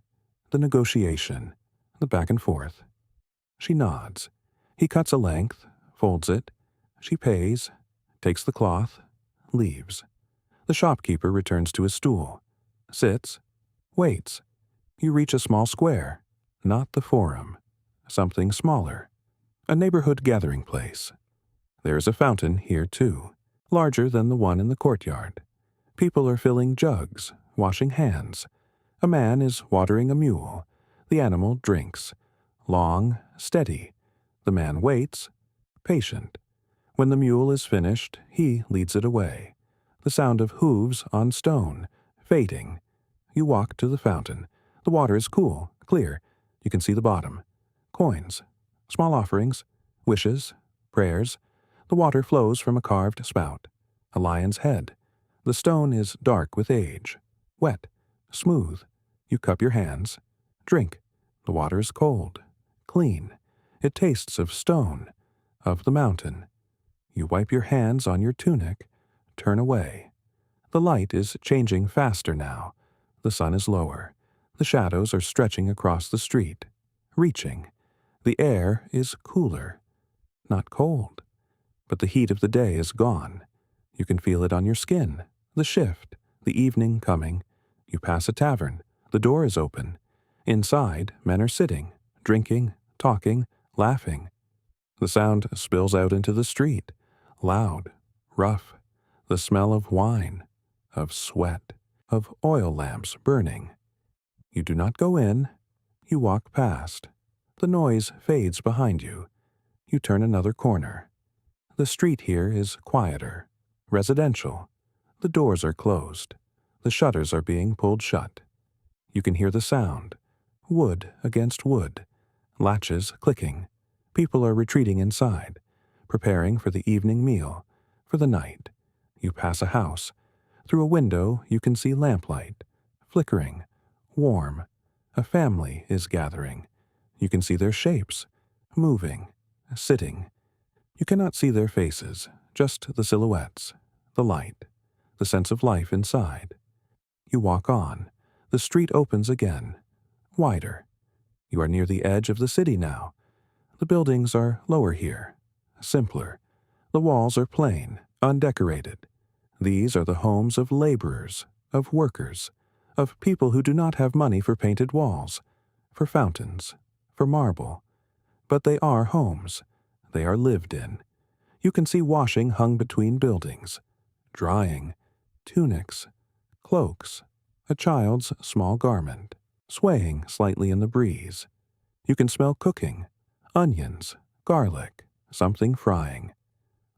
the negotiation, the back and forth. She nods. He cuts a length, folds it. She pays, takes the cloth, leaves. The shopkeeper returns to his stool, sits, waits. You reach a small square, not the forum, something smaller, a neighborhood gathering place. There is a fountain here too, larger than the one in the courtyard. People are filling jugs, washing hands. A man is watering a mule. The animal drinks. Long, steady. The man waits, patient. When the mule is finished, he leads it away. The sound of hooves on stone, fading. You walk to the fountain. The water is cool, clear. You can see the bottom. Coins, small offerings, wishes, prayers. The water flows from a carved spout. A lion's head. The stone is dark with age, wet, smooth. You cup your hands. Drink. The water is cold, clean. It tastes of stone, of the mountain. You wipe your hands on your tunic, turn away. The light is changing faster now. The sun is lower. The shadows are stretching across the street, reaching. The air is cooler, not cold, but the heat of the day is gone. You can feel it on your skin, the shift, the evening coming. You pass a tavern. The door is open. Inside, men are sitting, drinking, talking, laughing. The sound spills out into the street, loud, rough, the smell of wine, of sweat, of oil lamps burning. You do not go in. You walk past. The noise fades behind you. You turn another corner. The street here is quieter, residential. The doors are closed. The shutters are being pulled shut. You can hear the sound, wood against wood, latches clicking. People are retreating inside, preparing for the evening meal, for the night. You pass a house. Through a window you can see lamplight, flickering, warm. A family is gathering. You can see their shapes, moving, sitting. You cannot see their faces, just the silhouettes, the light, the sense of life inside. You walk on. The street opens again, wider. You are near the edge of the city now. The buildings are lower here, simpler. The walls are plain, undecorated. These are the homes of laborers, of workers, of people who do not have money for painted walls, for fountains, for marble. But they are homes. They are lived in. You can see washing hung between buildings, drying, tunics, cloaks, a child's small garment, swaying slightly in the breeze. You can smell cooking, onions, garlic, something frying.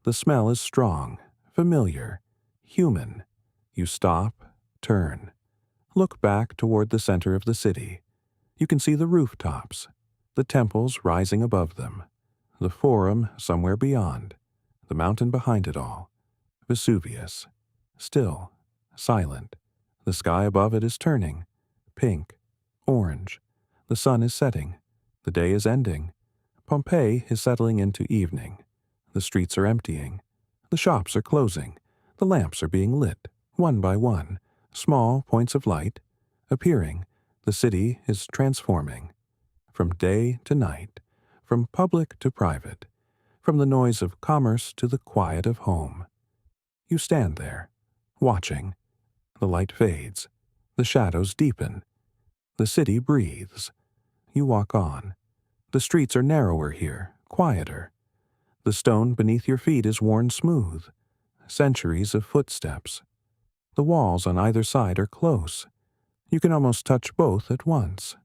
The smell is strong, familiar, human. You stop, turn. Look back toward the center of the city. You can see the rooftops, the temples rising above them, the forum somewhere beyond, the mountain behind it all, Vesuvius, still, silent. The sky above it is turning, pink, orange. The sun is setting. The day is ending. Pompeii is settling into evening. The streets are emptying. The shops are closing. The lamps are being lit, one by one, small points of light, appearing. The city is transforming. From day to night, from public to private, from the noise of commerce to the quiet of home. You stand there, watching. The light fades. The shadows deepen. The city breathes. You walk on. The streets are narrower here, quieter. The stone beneath your feet is worn smooth. Centuries of footsteps. The walls on either side are close. You can almost touch both at once.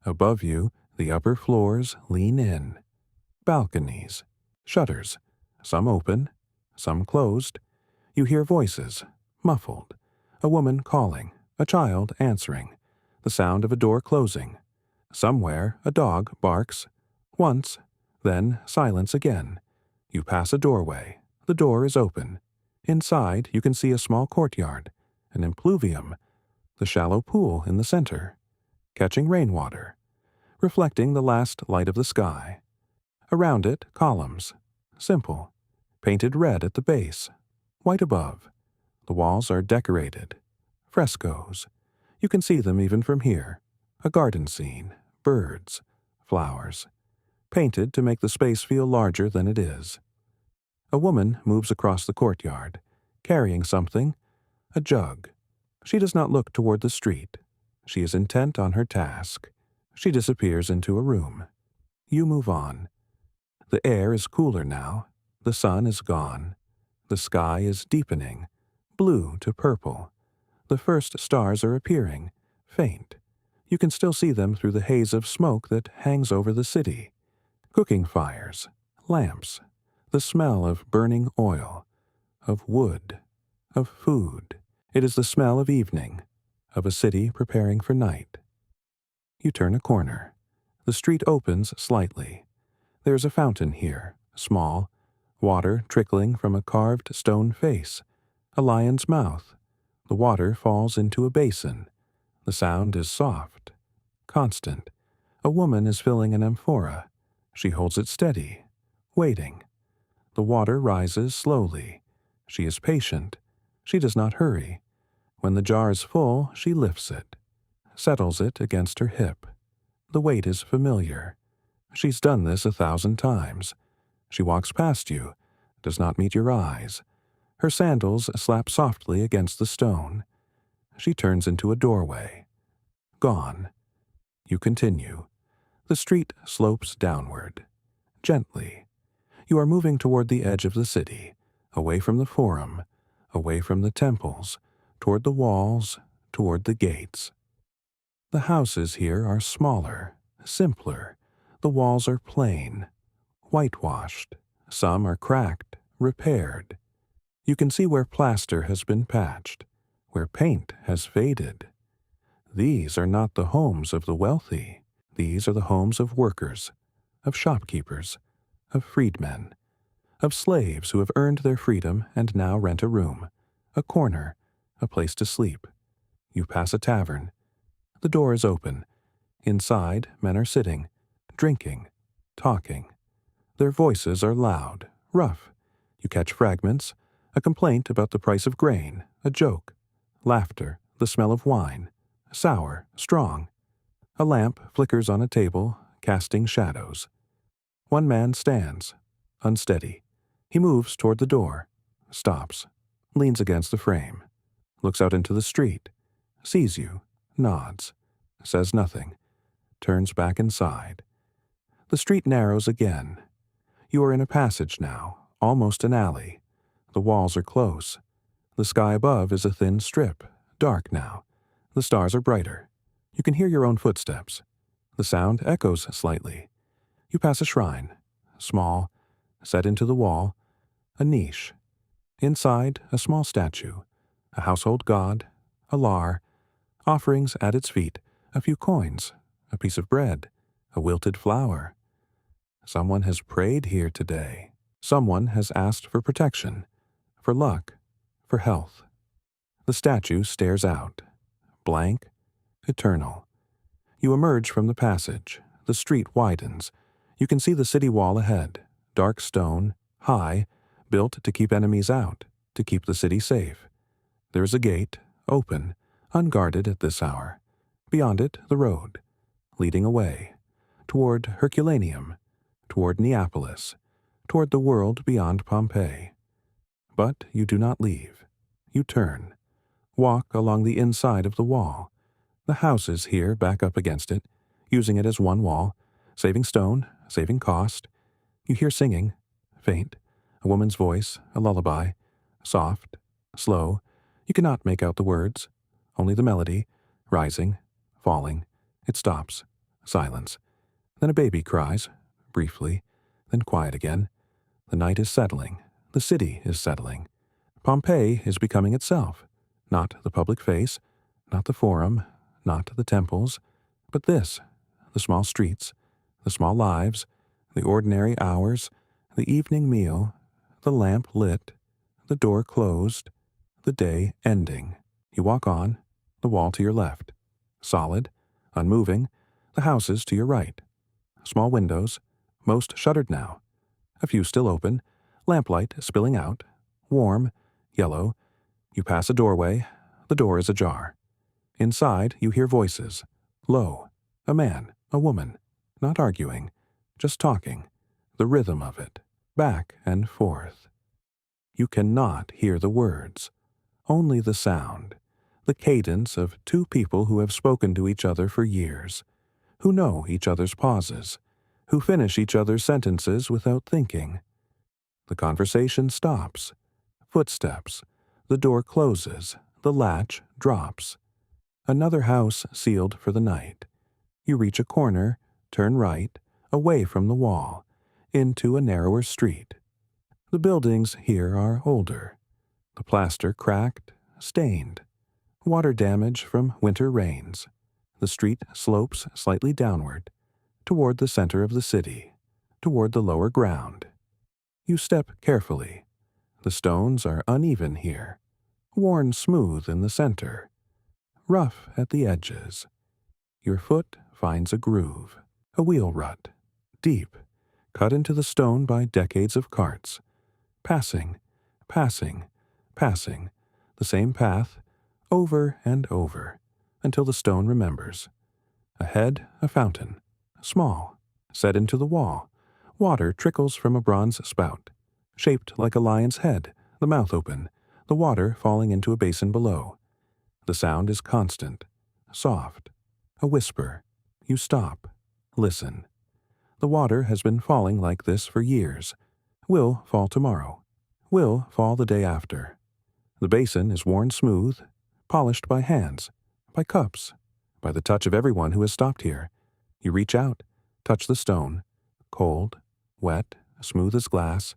Above you, the upper floors lean in. Balconies, shutters, Some open, some closed. You hear voices, muffled. A woman calling, a child answering, the sound of a door closing. Somewhere a dog barks. Once, then silence again. You pass a doorway. The door is open. Inside you can see a small courtyard, an impluvium, the shallow pool in the center, catching rainwater, reflecting the last light of the sky. Around it, columns, simple, painted red at the base, white above. The walls are decorated. Frescoes. You can see them even from here. A garden scene, birds, flowers, painted to make the space feel larger than it is. A woman moves across the courtyard, carrying something, a jug. She does not look toward the street. She is intent on her task. She disappears into a room. You move on. The air is cooler now. The sun is gone. The sky is deepening, blue to purple. The first stars are appearing, faint. You can still see them through the haze of smoke that hangs over the city. Cooking fires, lamps, the smell of burning oil, of wood, of food. It is the smell of evening, of a city preparing for night. You turn a corner. The street opens slightly. There is a fountain here, small, water trickling from a carved stone face, a lion's mouth. The water falls into a basin. The sound is soft, constant. A woman is filling an amphora. She holds it steady, waiting. The water rises slowly. She is patient. She does not hurry. When the jar is full, she lifts it, settles it against her hip. The weight is familiar. She's done this 1,000 times. She walks past you, does not meet your eyes. Her sandals slap softly against the stone. She turns into a doorway. Gone. You continue. The street slopes downward. Gently. You are moving toward the edge of the city, away from the forum, away from the temples, toward the walls, toward the gates. The houses here are smaller, simpler. The walls are plain, whitewashed. Some are cracked, repaired. You can see where plaster has been patched, where paint has faded. These are not the homes of the wealthy. These are the homes of workers, of shopkeepers, of freedmen, of slaves who have earned their freedom and now rent a room, a corner, a place to sleep. You pass a tavern. The door is open. Inside, men are sitting, drinking, talking. Their voices are loud, rough. You catch fragments, a complaint about the price of grain, a joke, laughter, the smell of wine, sour, strong. A lamp flickers on a table, casting shadows. One man stands, unsteady. He moves toward the door, stops, leans against the frame, looks out into the street, sees you, nods, says nothing, turns back inside. The street narrows again. You are in a passage now, almost an alley. The walls are close. The sky above is a thin strip, dark now. The stars are brighter. You can hear your own footsteps. The sound echoes slightly. You pass a shrine, small, set into the wall, a niche. Inside, a small statue, a household god, a lar, offerings at its feet, a few coins, a piece of bread, a wilted flower. Someone has prayed here today. Someone has asked for protection, for luck, for health. The statue stares out, blank, eternal. You emerge from the passage. The street widens. You can see the city wall ahead, dark stone, high, built to keep enemies out, to keep the city safe. There is a gate, open, unguarded at this hour. Beyond it, the road, leading away, toward Herculaneum, toward Neapolis, toward the world beyond Pompeii. But you do not leave. You turn, walk along the inside of the wall. The houses here back up against it, using it as one wall, saving stone, saving cost. You hear singing, faint, a woman's voice, a lullaby, soft, slow. You cannot make out the words, only the melody, rising, falling. It stops, silence. Then a baby cries, briefly, then quiet again. The night is settling. The city is settling. Pompeii is becoming itself, not the public face, not the forum, not the temples, but this, the small streets, the small lives, the ordinary hours, the evening meal, the lamp lit, the door closed, the day ending. You walk on, the wall to your left, solid, unmoving, the houses to your right. Small windows, most shuttered now, a few still open, lamplight spilling out, warm, yellow. You pass a doorway, the door is ajar. Inside you hear voices, low, a man, a woman, not arguing, just talking, the rhythm of it, back and forth. You cannot hear the words, only the sound, the cadence of two people who have spoken to each other for years, who know each other's pauses, who finish each other's sentences without thinking. The conversation stops. Footsteps. The door closes. The latch drops. Another house sealed for the night. You reach a corner, turn right, away from the wall, into a narrower street. The buildings here are older. The plaster cracked, stained. Water damage from winter rains. The street slopes slightly downward, toward the center of the city, toward the lower ground. You step carefully. The stones are uneven here, worn smooth in the center, rough at the edges. Your foot finds a groove, a wheel rut, deep, cut into the stone by decades of carts, passing, passing, passing, the same path, over and over, until the stone remembers. Ahead, a fountain, small, set into the wall. Water trickles from a bronze spout, shaped like a lion's head, the mouth open, the water falling into a basin below. The sound is constant, soft, a whisper. You stop, listen. The water has been falling like this for years. Will fall tomorrow. Will fall the day after. The basin is worn smooth, polished by hands, by cups, by the touch of everyone who has stopped here. You reach out, touch the stone, cold, wet, smooth as glass.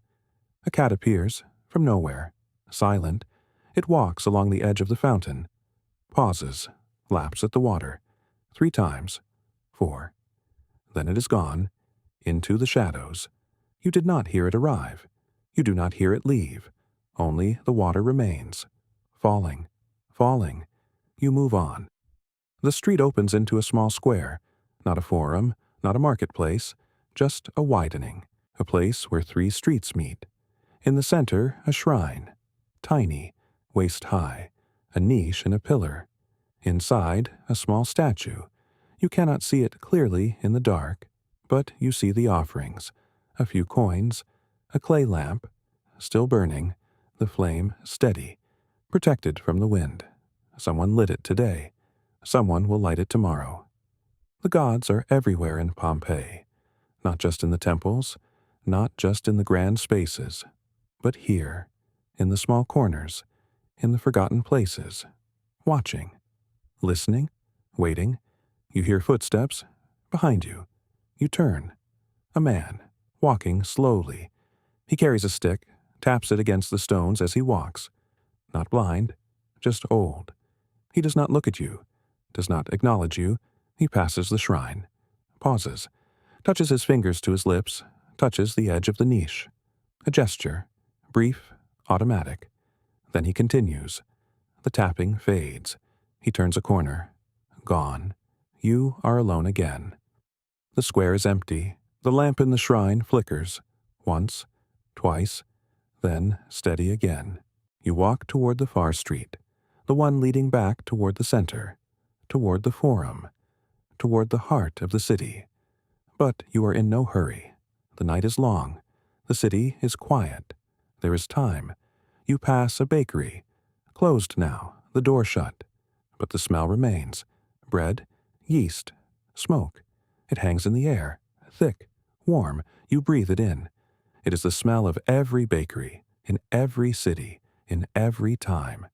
A cat appears, from nowhere, silent. It walks along the edge of the fountain, pauses, laps at the water, 3 times, 4. Then it is gone, into the shadows. You did not hear it arrive. You do not hear it leave. Only the water remains, falling, falling. You move on. The street opens into a small square, not a forum, not a marketplace, just a widening, a place where 3 streets meet. In the center, a shrine, tiny, waist-high, a niche in a pillar. Inside, a small statue. You cannot see it clearly in the dark, but you see the offerings, a few coins, a clay lamp, still burning, the flame steady, protected from the wind. Someone lit it today. Someone will light it tomorrow. The gods are everywhere in Pompeii, not just in the temples, not just in the grand spaces, but here, in the small corners, in the forgotten places, watching, listening, waiting. You hear footsteps behind you. You turn. A man, walking slowly. He carries a stick, taps it against the stones as he walks. Not blind, just old. He does not look at you, does not acknowledge you. He passes the shrine, pauses, touches his fingers to his lips, touches the edge of the niche. A gesture, brief, automatic. Then he continues. The tapping fades. He turns a corner. Gone. You are alone again. The square is empty. The lamp in the shrine flickers. Once, twice, then steady again. You walk toward the far street, the one leading back toward the center, toward the forum, toward the heart of the city. But you are in no hurry. The night is long. The city is quiet. There is time. You pass a bakery. Closed now, the door shut. But the smell remains. Bread, yeast, smoke. It hangs in the air, thick, warm. You breathe it in. It is the smell of every bakery, in every city, in every time.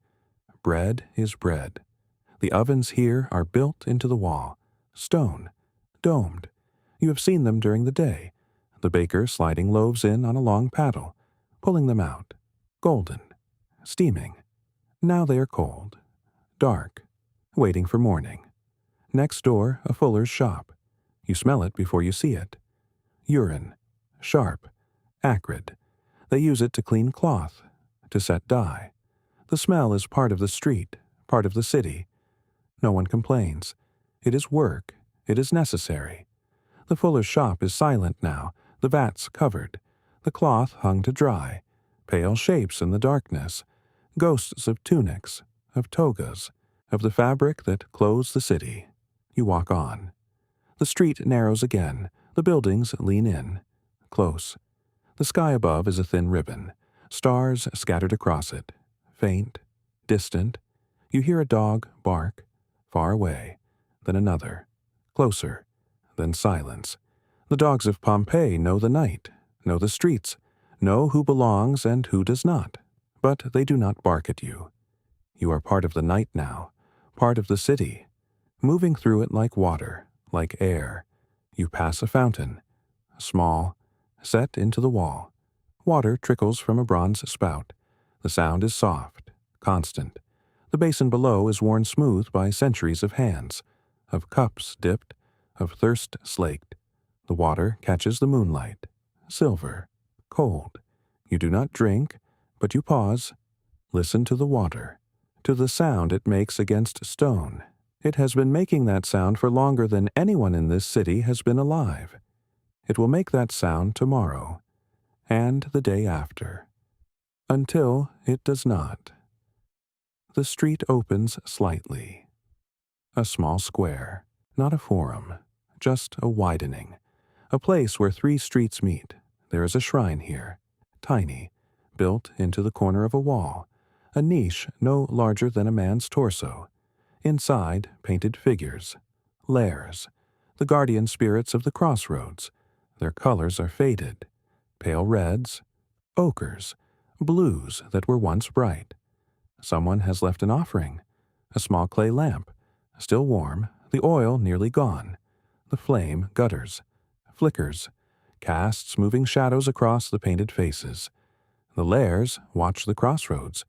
Bread is bread. The ovens here are built into the wall, stone, domed. You have seen them during the day. the baker sliding loaves in on a long paddle, pulling them out, golden, steaming. Now they are cold, dark, waiting for morning. Next door, a fuller's shop. You smell it before you see it. Urine, sharp, acrid. They use it to clean cloth, to set dye. The smell is part of the street, part of the city. No one complains. It is work. It is necessary. The fuller's shop is silent now, the vats covered, the cloth hung to dry, pale shapes in the darkness, ghosts of tunics, of togas, of the fabric that clothes the city. You walk on. The street narrows again, the buildings lean in, close. The sky above is a thin ribbon, stars scattered across it, faint, distant. You hear a dog bark, far away, then another, closer, then silence. The dogs of Pompeii know the night, know the streets, know who belongs and who does not, but they do not bark at you. You are part of the night now, part of the city, moving through it like water, like air. You pass a fountain, small, set into the wall. Water trickles from a bronze spout. The sound is soft, constant. The basin below is worn smooth by centuries of hands, of cups dipped, of thirst slaked. The water catches the moonlight, silver, cold. You do not drink, but you pause, listen to the water, to the sound it makes against stone. It has been making that sound for longer than anyone in this city has been alive. It will make that sound tomorrow, and the day after, until it does not. The street opens slightly. A small square, not a forum, just a widening. A place where three streets meet. There is a shrine here, tiny, built into the corner of a wall, a niche no larger than a man's torso. Inside, painted figures, lairs, the guardian spirits of the crossroads. Their colors are faded, pale reds, ochres, blues that were once bright. Someone has left an offering, a small clay lamp, still warm, the oil nearly gone. The flame gutters, flickers, casts moving shadows across the painted faces. The lairs watch the crossroads,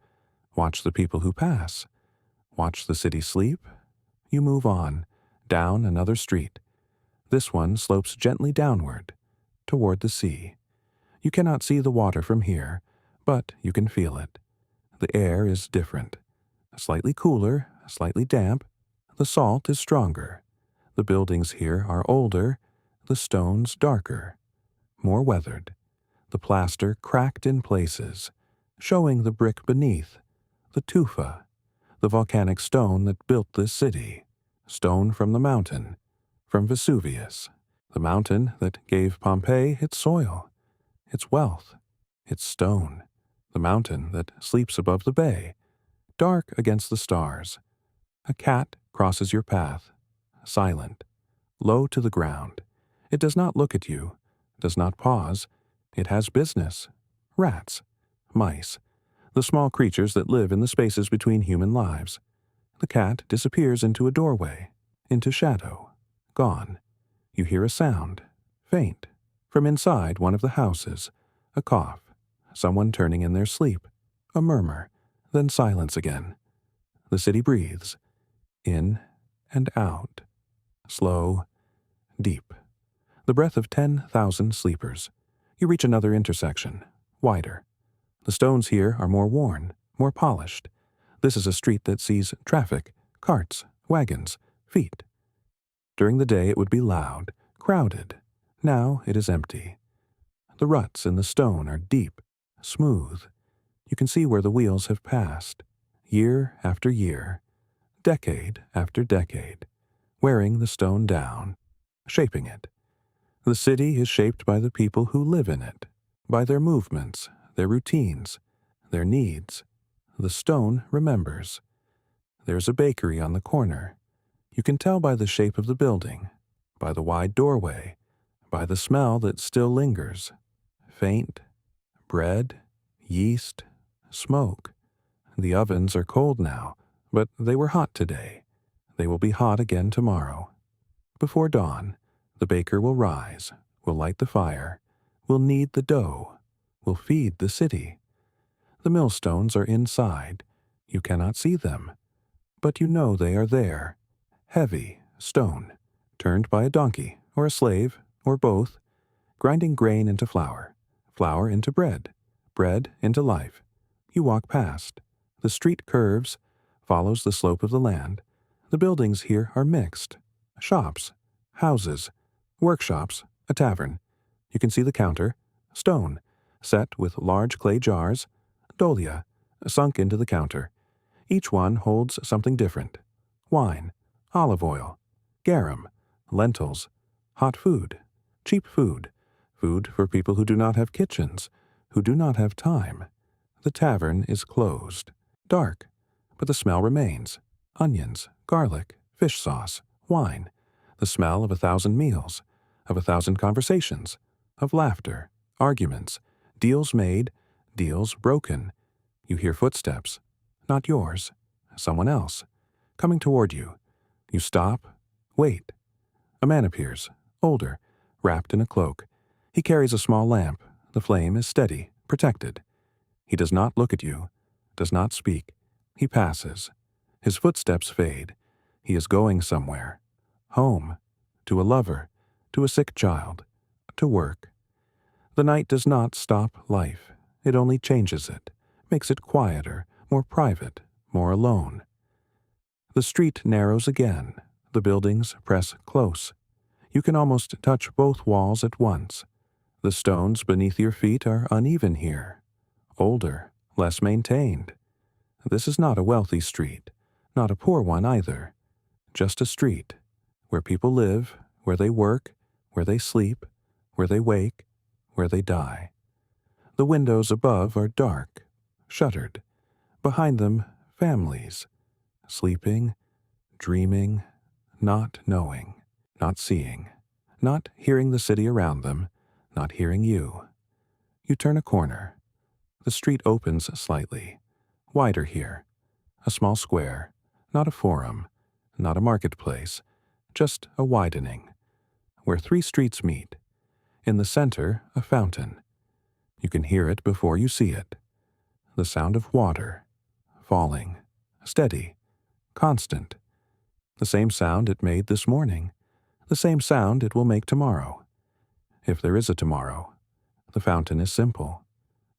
watch the people who pass, watch the city sleep. You move on, down another street. This one slopes gently downward, toward the sea. You cannot see the water from here, but you can feel it. The air is different, slightly cooler, slightly damp. The salt is stronger. The buildings here are older, the stones darker, more weathered, the plaster cracked in places, showing the brick beneath, the tufa, the volcanic stone that built this city, stone from the mountain, from Vesuvius, the mountain that gave Pompeii its soil, its wealth, its stone, the mountain that sleeps above the bay, dark against the stars. A cat crosses your path, silent, low to the ground. It does not look at you, does not pause. It has business. Rats, mice, the small creatures that live in the spaces between human lives. The cat disappears into a doorway, into shadow, gone. You hear a sound, faint, from inside one of the houses, a cough, someone turning in their sleep, a murmur, then silence again. The city breathes, in and out, slow, deep. The breath of 10,000 sleepers. You reach another intersection, wider. The stones here are more worn, more polished. This is a street that sees traffic, carts, wagons, feet. During the day it would be loud, crowded. Now it is empty. The ruts in the stone are deep, smooth. You can see where the wheels have passed, year after year, decade after decade, wearing the stone down, shaping it. The city is shaped by the people who live in it, by their movements, their routines, their needs. The stone remembers. There's a bakery on the corner. You can tell by the shape of the building, by the wide doorway, by the smell that still lingers. Faint, bread, yeast, smoke. The ovens are cold now, but they were hot today. They will be hot again tomorrow. Before dawn, the baker will rise, will light the fire. will knead the dough, will feed the city. The millstones are inside. You cannot see them, but you know they are there. Heavy stone, turned by a donkey or a slave or both, grinding grain into flour, flour into bread, bread into life. You walk past. The street curves, follows the slope of the land. The buildings here are mixed. Shops, houses, workshops, a tavern. You can see the counter, stone, set with large clay jars, dolia, sunk into the counter. Each one holds something different. Wine, olive oil, garum, lentils, hot food, cheap food, food for people who do not have kitchens, who do not have time. The tavern is closed. Dark, but the smell remains. Onions, garlic, fish sauce, wine, the smell of 1,000 meals, of 1,000 conversations, of laughter, arguments, deals made, deals broken. You hear footsteps, not yours, someone else, coming toward you. You stop, wait. A man appears, older, wrapped in a cloak. He carries a small lamp. The flame is steady, protected. He does not look at you, does not speak. He passes. His footsteps fade. He is going somewhere. Home, to a lover, to a sick child, to work. The night does not stop life. It only changes it, makes it quieter, more private, more alone. The street narrows again. The buildings press close. You can almost touch both walls at once. The stones beneath your feet are uneven here, older, less maintained. This is not a wealthy street, not a poor one either, just a street where people live, where they work, where they sleep, where they wake, where they die. The windows above are dark, shuttered. Behind them, families, sleeping, dreaming, not knowing, not seeing, not hearing the city around them, not hearing you. You turn a corner. The street opens slightly, wider here. A small square, not a forum, not a marketplace, just a widening, where 3 streets meet. In the center, a fountain. You can hear it before you see it. The sound of water, falling, steady, constant. The same sound it made this morning, the same sound it will make tomorrow. If there is a tomorrow, the fountain is simple.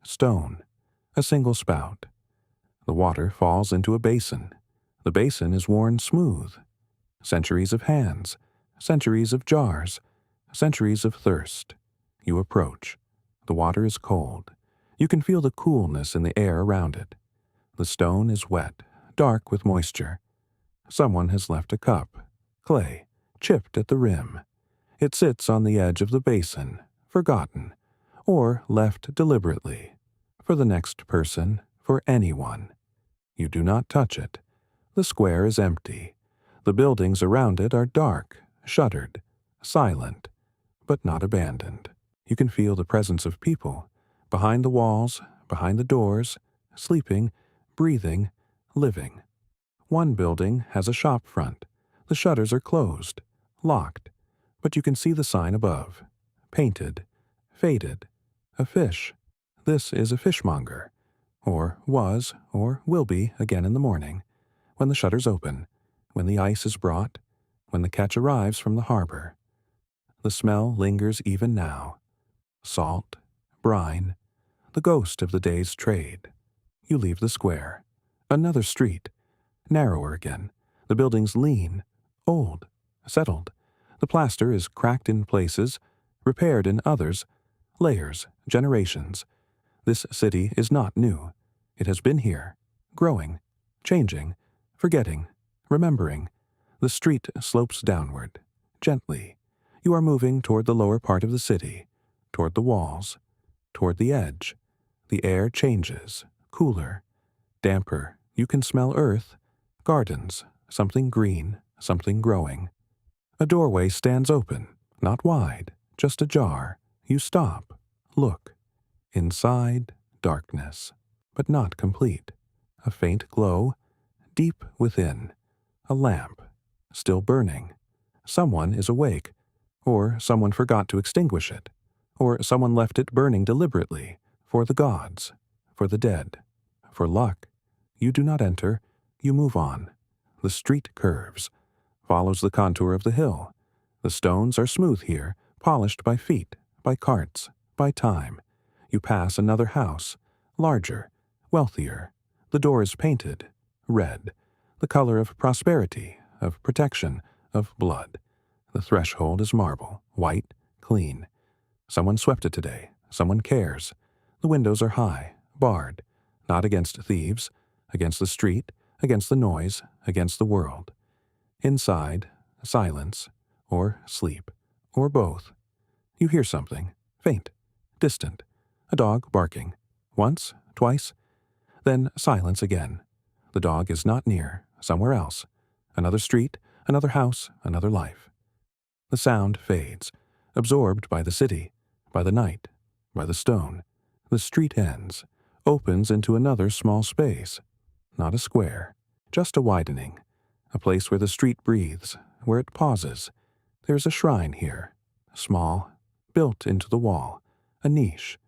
Stone, a single spout. The water falls into a basin. The basin is worn smooth. Centuries of hands, centuries of jars, centuries of thirst. You approach. The water is cold. You can feel the coolness in the air around it. The stone is wet, dark with moisture. Someone has left a cup, clay, chipped at the rim. It sits on the edge of the basin, forgotten, or left deliberately, for the next person, for anyone. You do not touch it. The square is empty. The buildings around it are dark, shuttered, silent, but not abandoned. You can feel the presence of people, behind the walls, behind the doors, sleeping, breathing, living. One building has a shop front. The shutters are closed, locked, but you can see the sign above. Painted, faded, a fish. This is a fishmonger, or was, or will be again in the morning, when the shutters open, when the ice is brought, when the catch arrives from the harbor. The smell lingers even now. Salt, brine, the ghost of the day's trade. You leave the square. Another street, narrower again. The buildings lean, old, settled. The plaster is cracked in places, repaired in others, layers, generations. This city is not new. It has been here, growing, changing, forgetting, remembering. The street slopes downward, gently. You are moving toward the lower part of the city, toward the walls, toward the edge. The air changes, cooler, damper. You can smell earth, gardens, something green, something growing. A doorway stands open, not wide, just ajar. You stop, look. Inside, darkness, but not complete. A faint glow, deep within. A lamp, still burning. Someone is awake, or someone forgot to extinguish it, or someone left it burning deliberately, for the gods, for the dead, for luck. You do not enter, you move on. The street curves, follows the contour of the hill. The stones are smooth here, polished by feet, by carts, by time. You pass another house, larger, wealthier. The door is painted, red, the color of prosperity, of protection, of blood. The threshold is marble, white, clean. Someone swept it today. Someone cares. The windows are high, barred, not against thieves, against the street, against the noise, against the world. Inside, silence, or sleep, or both. You hear something, faint, distant, a dog barking. Once, twice, then silence again. The dog is not near, somewhere else. Another street, another house, another life. The sound fades, absorbed by the city, by the night, by the stone. The street ends, opens into another small space. Not a square, just a widening. A place where the street breathes, where it pauses. There's a shrine here, small, built into the wall, a niche.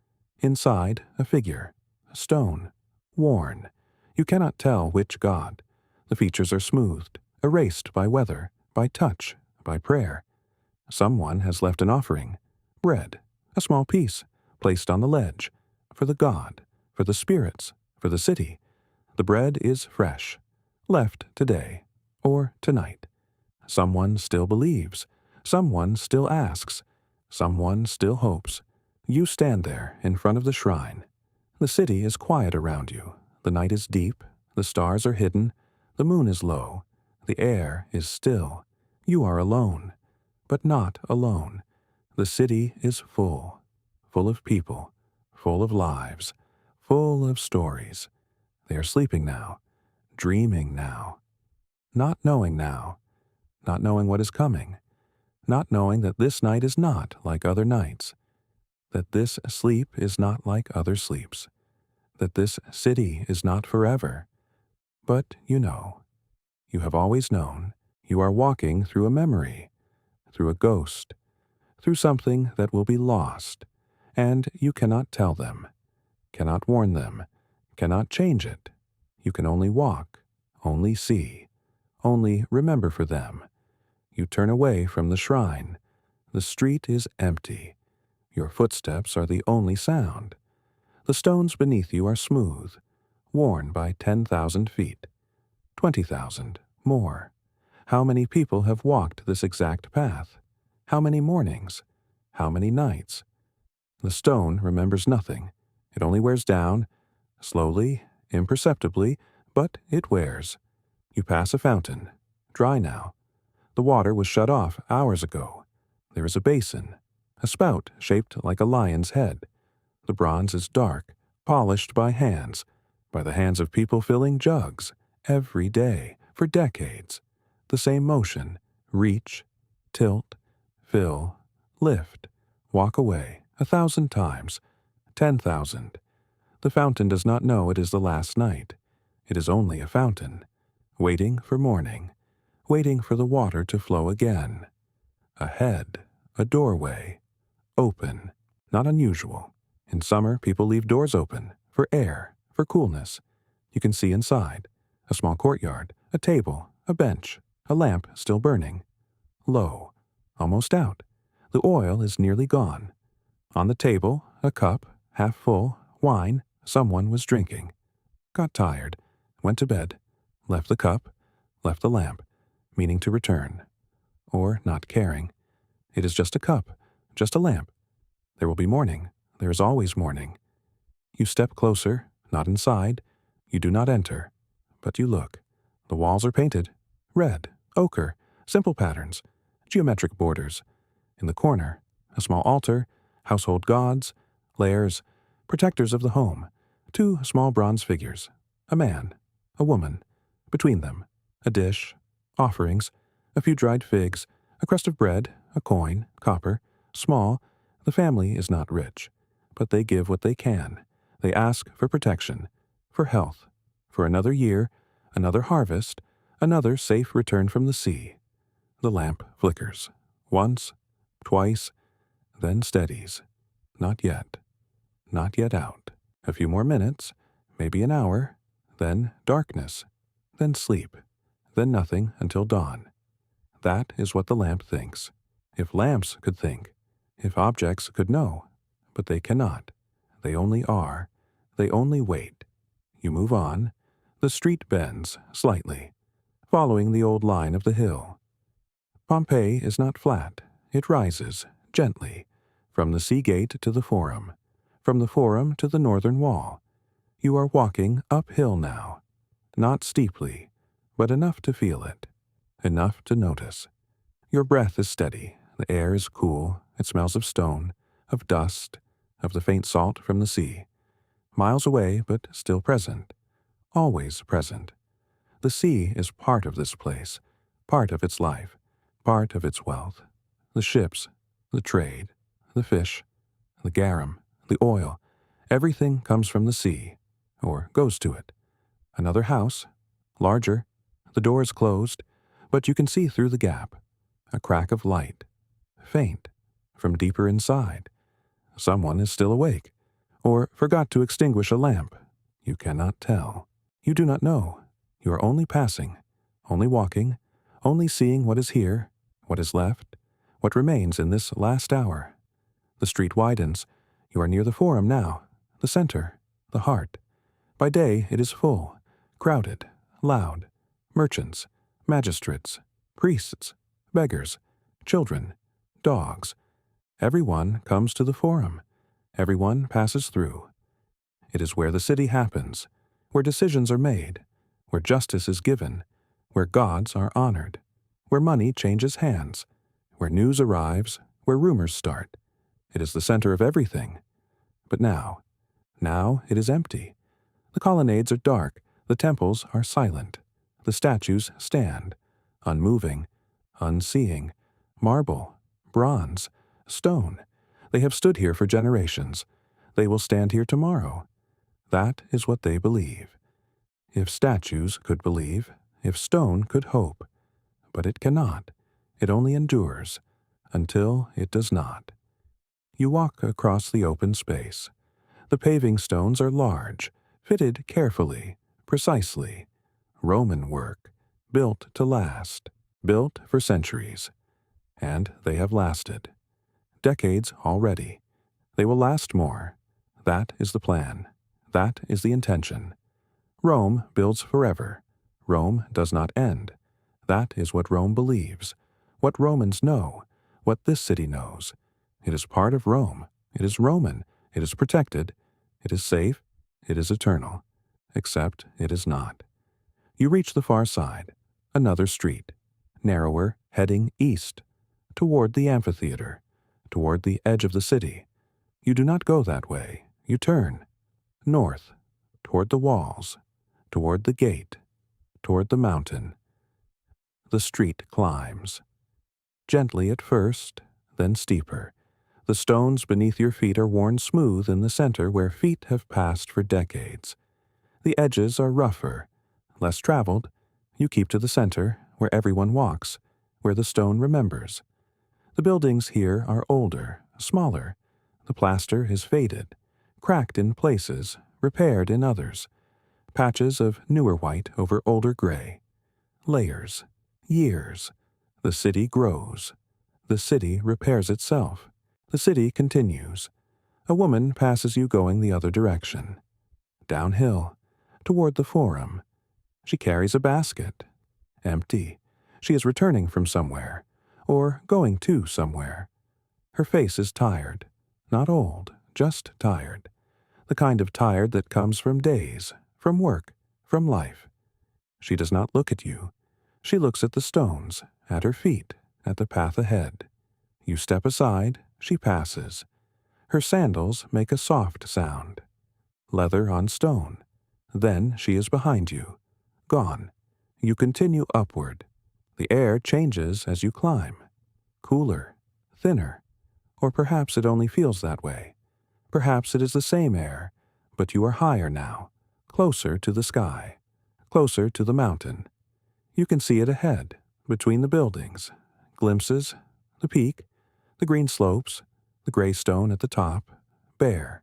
Inside, a figure, a stone, worn. You cannot tell which god. The features are smoothed, erased by weather, by touch, by prayer. Someone has left an offering, bread, a small piece, placed on the ledge, for the god, for the spirits, for the city. The bread is fresh, left today, or tonight. Someone still believes, someone still asks, someone still hopes. You stand there in front of the shrine. The city is quiet around you. The night is deep, the stars are hidden, the moon is low, the air is still. You are alone, but not alone. The city is full, full of people, full of lives, full of stories. They are sleeping now, dreaming now, not knowing now, not knowing what is coming, not knowing that this night is not like other nights, that this sleep is not like other sleeps, that this city is not forever. But you know, you have always known, you are walking through a memory, through a ghost, through something that will be lost, and you cannot tell them, cannot warn them, cannot change it. You can only walk, only see, only remember for them. You turn away from the shrine. The street is empty. Your footsteps are the only sound. The stones beneath you are smooth, worn by 10,000 feet, 20,000, more. How many people have walked this exact path? How many mornings? How many nights? The stone remembers nothing. It only wears down, slowly, imperceptibly, but it wears. You pass a fountain, dry now. The water was shut off hours ago. There is a basin, a spout shaped like a lion's head. The bronze is dark, polished by the hands of people filling jugs, every day, for decades. The same motion, reach, tilt, fill, lift, walk away, 1,000 times, 10,000. The fountain does not know it is the last night. It is only a fountain, waiting for morning, waiting for the water to flow again. A head, a doorway, open, not unusual. In summer, people leave doors open, for air, for coolness. You can see inside, a small courtyard, a table, a bench, a lamp still burning. Low, almost out. The oil is nearly gone. On the table, a cup, half full, wine, someone was drinking. Got tired, went to bed, left the cup, left the lamp, meaning to return. Or not caring. It is just a cup, just a lamp. There will be morning. There is always morning. You step closer, not inside. You do not enter, but you look. The walls are painted, red, ochre, simple patterns, geometric borders. In the corner, a small altar, household gods, layers, protectors of the home, 2 small bronze figures, a man, a woman, between them, a dish, offerings, a few dried figs, a crust of bread, a coin, copper, small. The family is not rich, but they give what they can. They ask for protection, for health, for another year, another harvest, another safe return from the sea. The lamp flickers, once, twice, then steadies. Not yet. Not yet out. A few more minutes, maybe an hour, then darkness, then sleep, then nothing until dawn. That is what the lamp thinks. If lamps could think, if objects could know, but they cannot. They only are. They only wait. You move on. The street bends slightly, following the old line of the hill. Pompeii is not flat. It rises, gently, from the sea gate to the Forum, from the Forum to the northern wall. You are walking uphill now, not steeply, but enough to feel it, enough to notice. Your breath is steady, the air is cool, it smells of stone, of dust, of the faint salt from the sea. Miles away, but still present, always present. The sea is part of this place, part of its life, part of its wealth. The ships, the trade, the fish, the garum, the oil, everything comes from the sea, or goes to it. Another house, larger, the door is closed, but you can see through the gap. A crack of light, faint, from deeper inside. Someone is still awake, or forgot to extinguish a lamp. You cannot tell. You do not know. You are only passing, only walking, only seeing what is here, what is left, what remains in this last hour. The street widens. You are near the Forum now, the center, the heart. By day it is full, crowded, loud. Merchants, magistrates, priests, beggars, children, dogs. Everyone comes to the Forum. Everyone passes through. It is where the city happens, where decisions are made, where justice is given, where gods are honored, where money changes hands, where news arrives, where rumors start. It is the center of everything. But now it is empty. The colonnades are dark, the temples are silent. The statues stand, unmoving, unseeing, marble, bronze, stone. They have stood here for generations. They will stand here tomorrow. That is what they believe. If statues could believe, if stone could hope. But it cannot. It only endures, until it does not. You walk across the open space. The paving stones are large, fitted carefully, precisely. Roman work, built to last, built for centuries. And they have lasted. Decades already. They will last more. That is the plan. That is the intention. Rome builds forever. Rome does not end. That is what Rome believes, what Romans know, what this city knows. It is part of Rome. It is Roman. It is protected. It is safe. It is eternal. Except it is not. You reach the far side, another street, narrower, heading east, toward the amphitheater, toward the edge of the city. You do not go that way. You turn, north, toward the walls, toward the gate, toward the mountain. The street climbs. Gently at first, then steeper. The stones beneath your feet are worn smooth in the center where feet have passed for decades. The edges are rougher, less traveled. You keep to the center, where everyone walks, where the stone remembers. The buildings here are older, smaller. The plaster is faded, cracked in places, repaired in others. Patches of newer white over older gray. Layers, years. The city grows. The city repairs itself. The city continues. A woman passes you going the other direction. Downhill, toward the Forum. She carries a basket. Empty. She is returning from somewhere, or going to somewhere. Her face is tired. Not old, just tired. The kind of tired that comes from days, from work, from life. She does not look at you. She looks at the stones, at her feet, at the path ahead. You step aside, she passes. Her sandals make a soft sound. Leather on stone. Then she is behind you. Gone. You continue upward. The air changes as you climb. Cooler, thinner. Or perhaps it only feels that way. Perhaps it is the same air, but you are higher now, closer to the sky, closer to the mountain. You can see it ahead, between the buildings. Glimpses, the peak, the green slopes, the gray stone at the top, bare.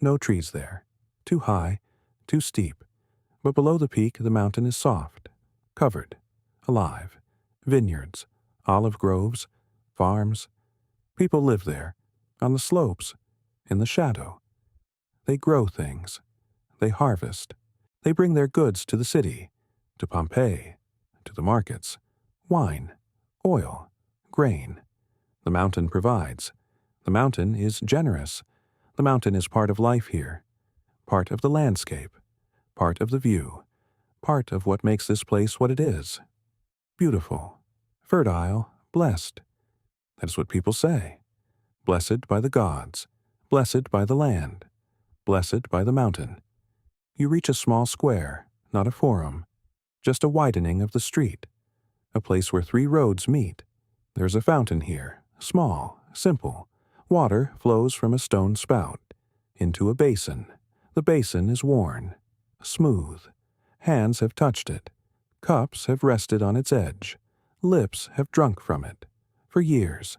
No trees there. Too high, too steep. But below the peak the mountain is soft, covered, alive. Vineyards, olive groves, farms. People live there, on the slopes, in the shadow. They grow things. They harvest. They bring their goods to the city, to Pompeii, to the markets. Wine, oil, grain. The mountain provides. The mountain is generous. The mountain is part of life here, part of the landscape, part of the view, part of what makes this place what it is. Beautiful, fertile, blessed. That is what people say. Blessed by the gods, blessed by the land, blessed by the mountain. You reach a small square, not a forum, just a widening of the street, a place where 3 roads meet. There's a fountain here, small, simple. Water flows from a stone spout into a basin. The basin is worn, smooth. Hands have touched it. Cups have rested on its edge. Lips have drunk from it. For years.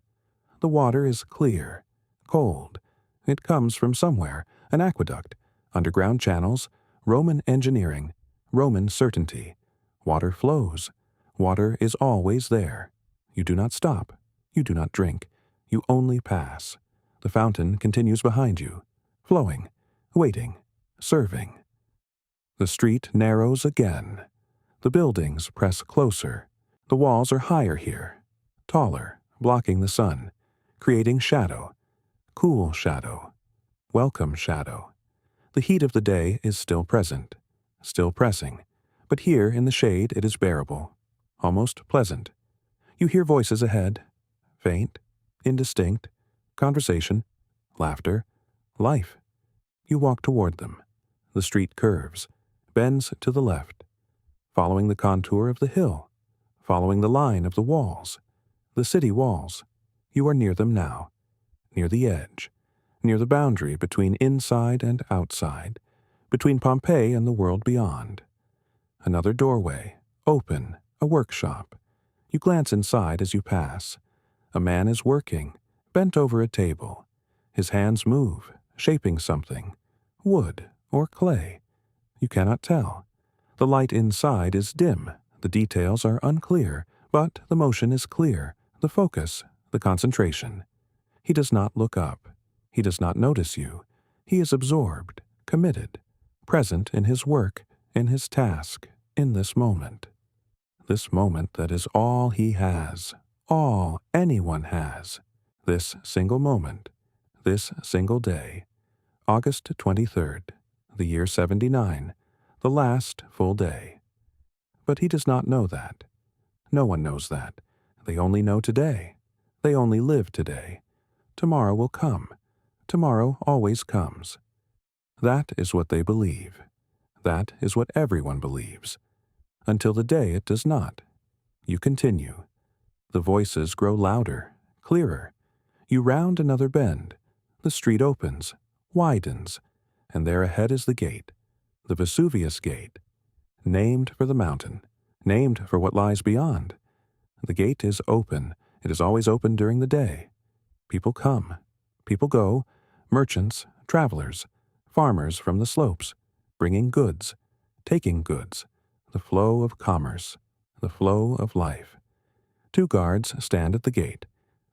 The water is clear, cold. It comes from somewhere, an aqueduct, underground channels, Roman engineering, Roman certainty. Water flows. Water is always there. You do not stop. You do not drink. You only pass. The fountain continues behind you, flowing, waiting, serving. The street narrows again. The buildings press closer. The walls are higher here, taller, blocking the sun, creating shadow, cool shadow, welcome shadow. The heat of the day is still present, still pressing, but here in the shade it is bearable, almost pleasant. You hear voices ahead, faint, indistinct, conversation, laughter, life. You walk toward them. The street curves, bends to the left, following the contour of the hill, following the line of the walls, the city walls. You are near them now, near the edge, near the boundary between inside and outside, between Pompeii and the world beyond. Another doorway, open, a workshop. You glance inside as you pass. A man is working, bent over a table. His hands move, shaping something, wood or clay. You cannot tell. The light inside is dim, the details are unclear, but the motion is clear, the focus, the concentration. He does not look up. He does not notice you. He is absorbed, committed, present in his work, in his task, in this moment. This moment that is all he has, all anyone has. This single moment, this single day. August 23rd, the year 79, the last full day. But he does not know that. No one knows that. They only know today. They only live today. Tomorrow will come. Tomorrow always comes. That is what they believe. That is what everyone believes. Until the day it does not. You continue. The voices grow louder, clearer. You round another bend. The street opens, widens, and there ahead is the gate, the Vesuvius gate, named for the mountain, named for what lies beyond. The gate is open. It is always open during the day. People come. People go. Merchants, travelers, farmers from the slopes, bringing goods, taking goods, the flow of commerce, the flow of life. 2 guards stand at the gate,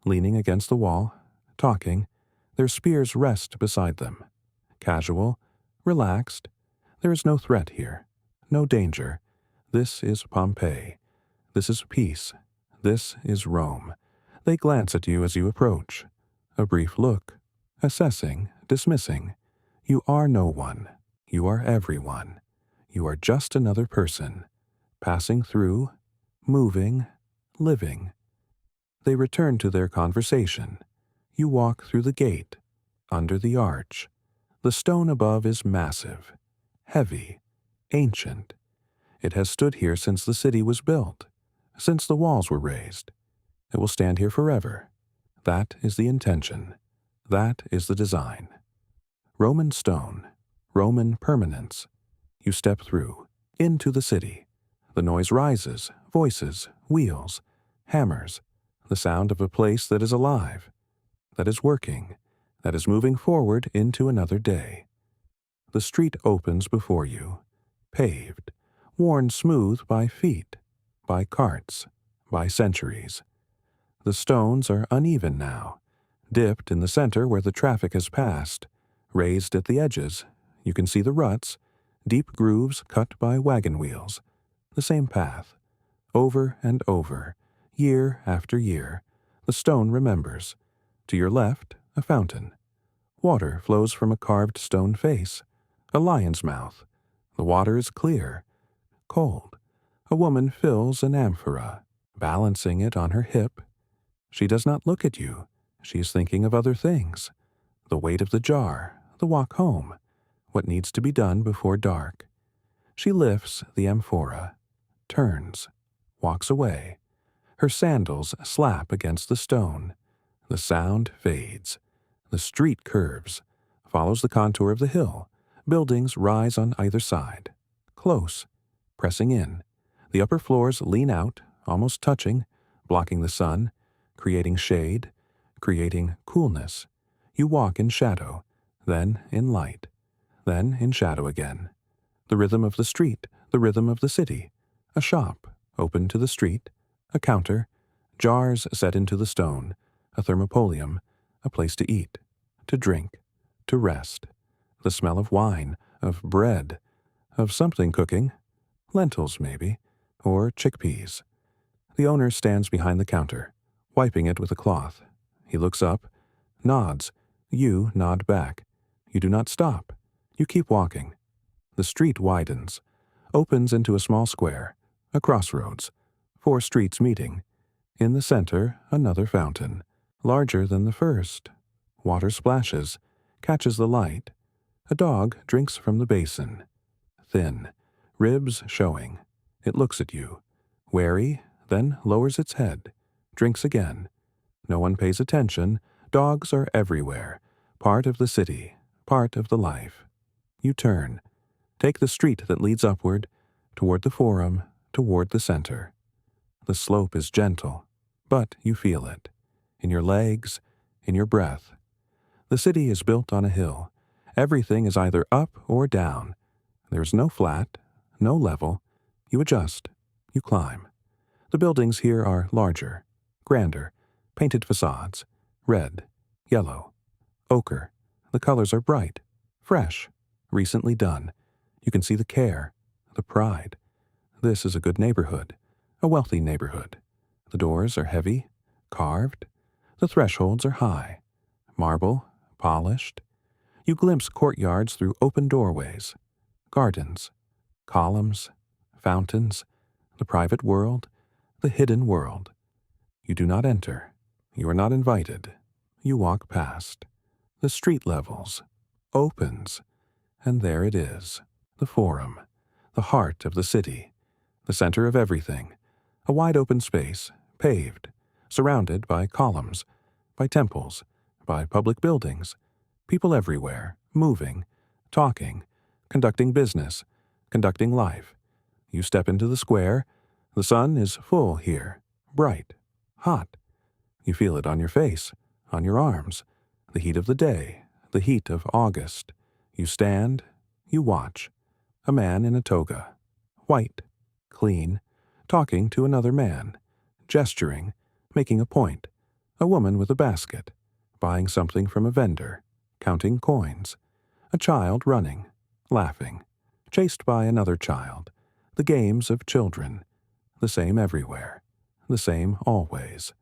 leaning against the wall, talking. Their spears rest beside them. Casual, relaxed. There is no threat here, no danger. This is Pompeii. This is peace. This is Rome. They glance at you as you approach. A brief look, assessing, dismissing. You are no one. You are everyone. You are just another person, passing through, moving, living. They return to their conversation. You walk through the gate, under the arch. The stone above is massive, heavy, ancient. It has stood here since the city was built, since the walls were raised. It will stand here forever. That is the intention. That is the design. Roman stone, Roman permanence. You step through, into the city. The noise rises, voices, wheels, hammers, the sound of a place that is alive, that is working, that is moving forward into another day. The street opens before you, paved, worn smooth by feet, by carts, by centuries. The stones are uneven now, dipped in the center where the traffic has passed, raised at the edges. You can see the ruts, deep grooves cut by wagon wheels. The same path, over and over, year after year. The stone remembers. To your left, a fountain. Water flows from a carved stone face, a lion's mouth. The water is clear, cold. A woman fills an amphora, balancing it on her hip. She does not look at you. She is thinking of other things. The weight of the jar, the walk home, what needs to be done before dark. She lifts the amphora, turns, walks away. Her sandals slap against the stone. The sound fades. The street curves, follows the contour of the hill. Buildings rise on either side, close, pressing in. The upper floors lean out, almost touching, blocking the sun, creating shade, creating coolness. You walk in shadow, then in light, then in shadow again. The rhythm of the street, the rhythm of the city. A shop, open to the street, a counter, jars set into the stone, a thermopolium, a place to eat, to drink, to rest. The smell of wine, of bread, of something cooking, lentils maybe, or chickpeas. The owner stands behind the counter, wiping it with a cloth. He looks up, nods. You nod back. You do not stop. You keep walking. The street widens, opens into a small square, a crossroads, 4 streets meeting. In the center, another fountain, larger than the first. Water splashes, catches the light. A dog drinks from the basin. Thin, ribs showing. It looks at you, wary, then lowers its head, drinks again. No one pays attention. Dogs are everywhere, part of the city, part of the life. You turn, take the street that leads upward, toward the forum, toward the center. The slope is gentle, but you feel it, in your legs, in your breath. The city is built on a hill. Everything is either up or down. There is no flat, no level. You adjust, you climb. The buildings here are larger, grander, painted facades, red, yellow, ochre. The colors are bright, fresh, recently done. You can see the care, the pride. This is a good neighborhood, a wealthy neighborhood. The doors are heavy, carved. The thresholds are high, marble, polished. You glimpse courtyards through open doorways, gardens, columns, fountains, the private world, the hidden world. You do not enter. You are not invited. You walk past. The street levels, opens, and there it is, the forum, the heart of the city, the center of everything, a wide open space, paved, surrounded by columns, by temples, by public buildings, people everywhere, moving, talking, conducting business, conducting life. You step into the square. The sun is full here, bright, hot. You feel it on your face, on your arms, the heat of the day, the heat of August. You stand, you watch. A man in a toga, white, clean, talking to another man, gesturing, making a point. A woman with a basket, buying something from a vendor, counting coins. A child running, laughing, chased by another child. The games of children, the same everywhere, the same always.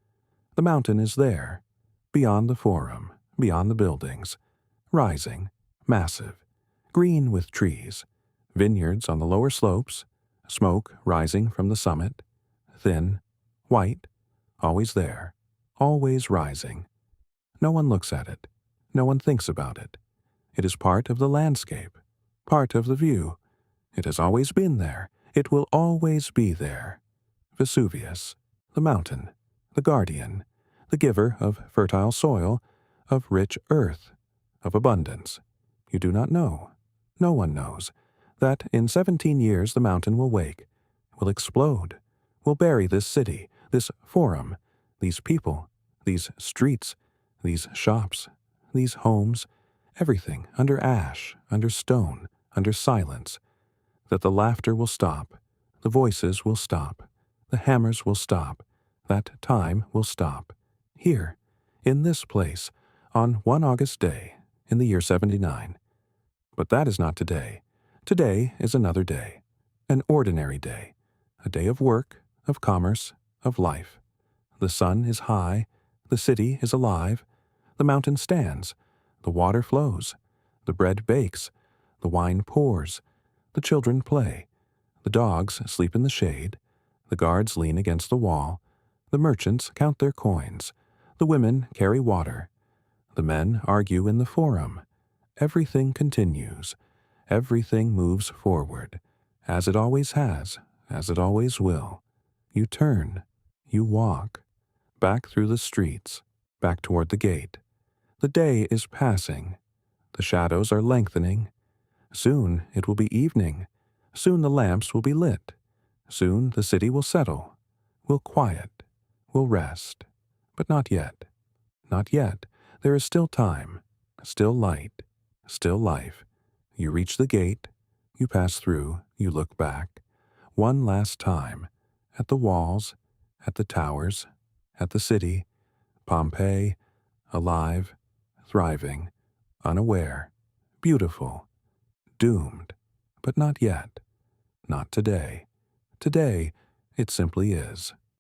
The mountain is there, beyond the forum, beyond the buildings, rising, massive, green with trees, vineyards on the lower slopes, smoke rising from the summit, thin, white, always there, always rising. No one looks at it. No one thinks about it. It is part of the landscape, part of the view. It has always been there. It will always be there. Vesuvius, the mountain, the guardian, the giver of fertile soil, of rich earth, of abundance. You do not know, no one knows, that in 17 years the mountain will wake, will explode, will bury this city, this forum, these people, these streets, these shops, these homes, everything under ash, under stone, under silence, that the laughter will stop, the voices will stop, the hammers will stop, that time will stop. Here, in this place, on one August day, in the year 79. But that is not today. Today is another day, an ordinary day, a day of work, of commerce, of life. The sun is high, the city is alive, the mountain stands, the water flows, the bread bakes, the wine pours, the children play, the dogs sleep in the shade, the guards lean against the wall, the merchants count their coins, the women carry water, the men argue in the forum. Everything continues, everything moves forward, as it always has, as it always will. You turn, you walk, back through the streets, back toward the gate. The day is passing, the shadows are lengthening. Soon it will be evening, soon the lamps will be lit, soon the city will settle, will quiet, will rest. But not yet, not yet. There is still time, still light, still life. You reach the gate, you pass through, you look back, one last time, at the walls, at the towers, at the city, Pompeii, alive, thriving, unaware, beautiful, doomed, but not yet, not today. Today, it simply is.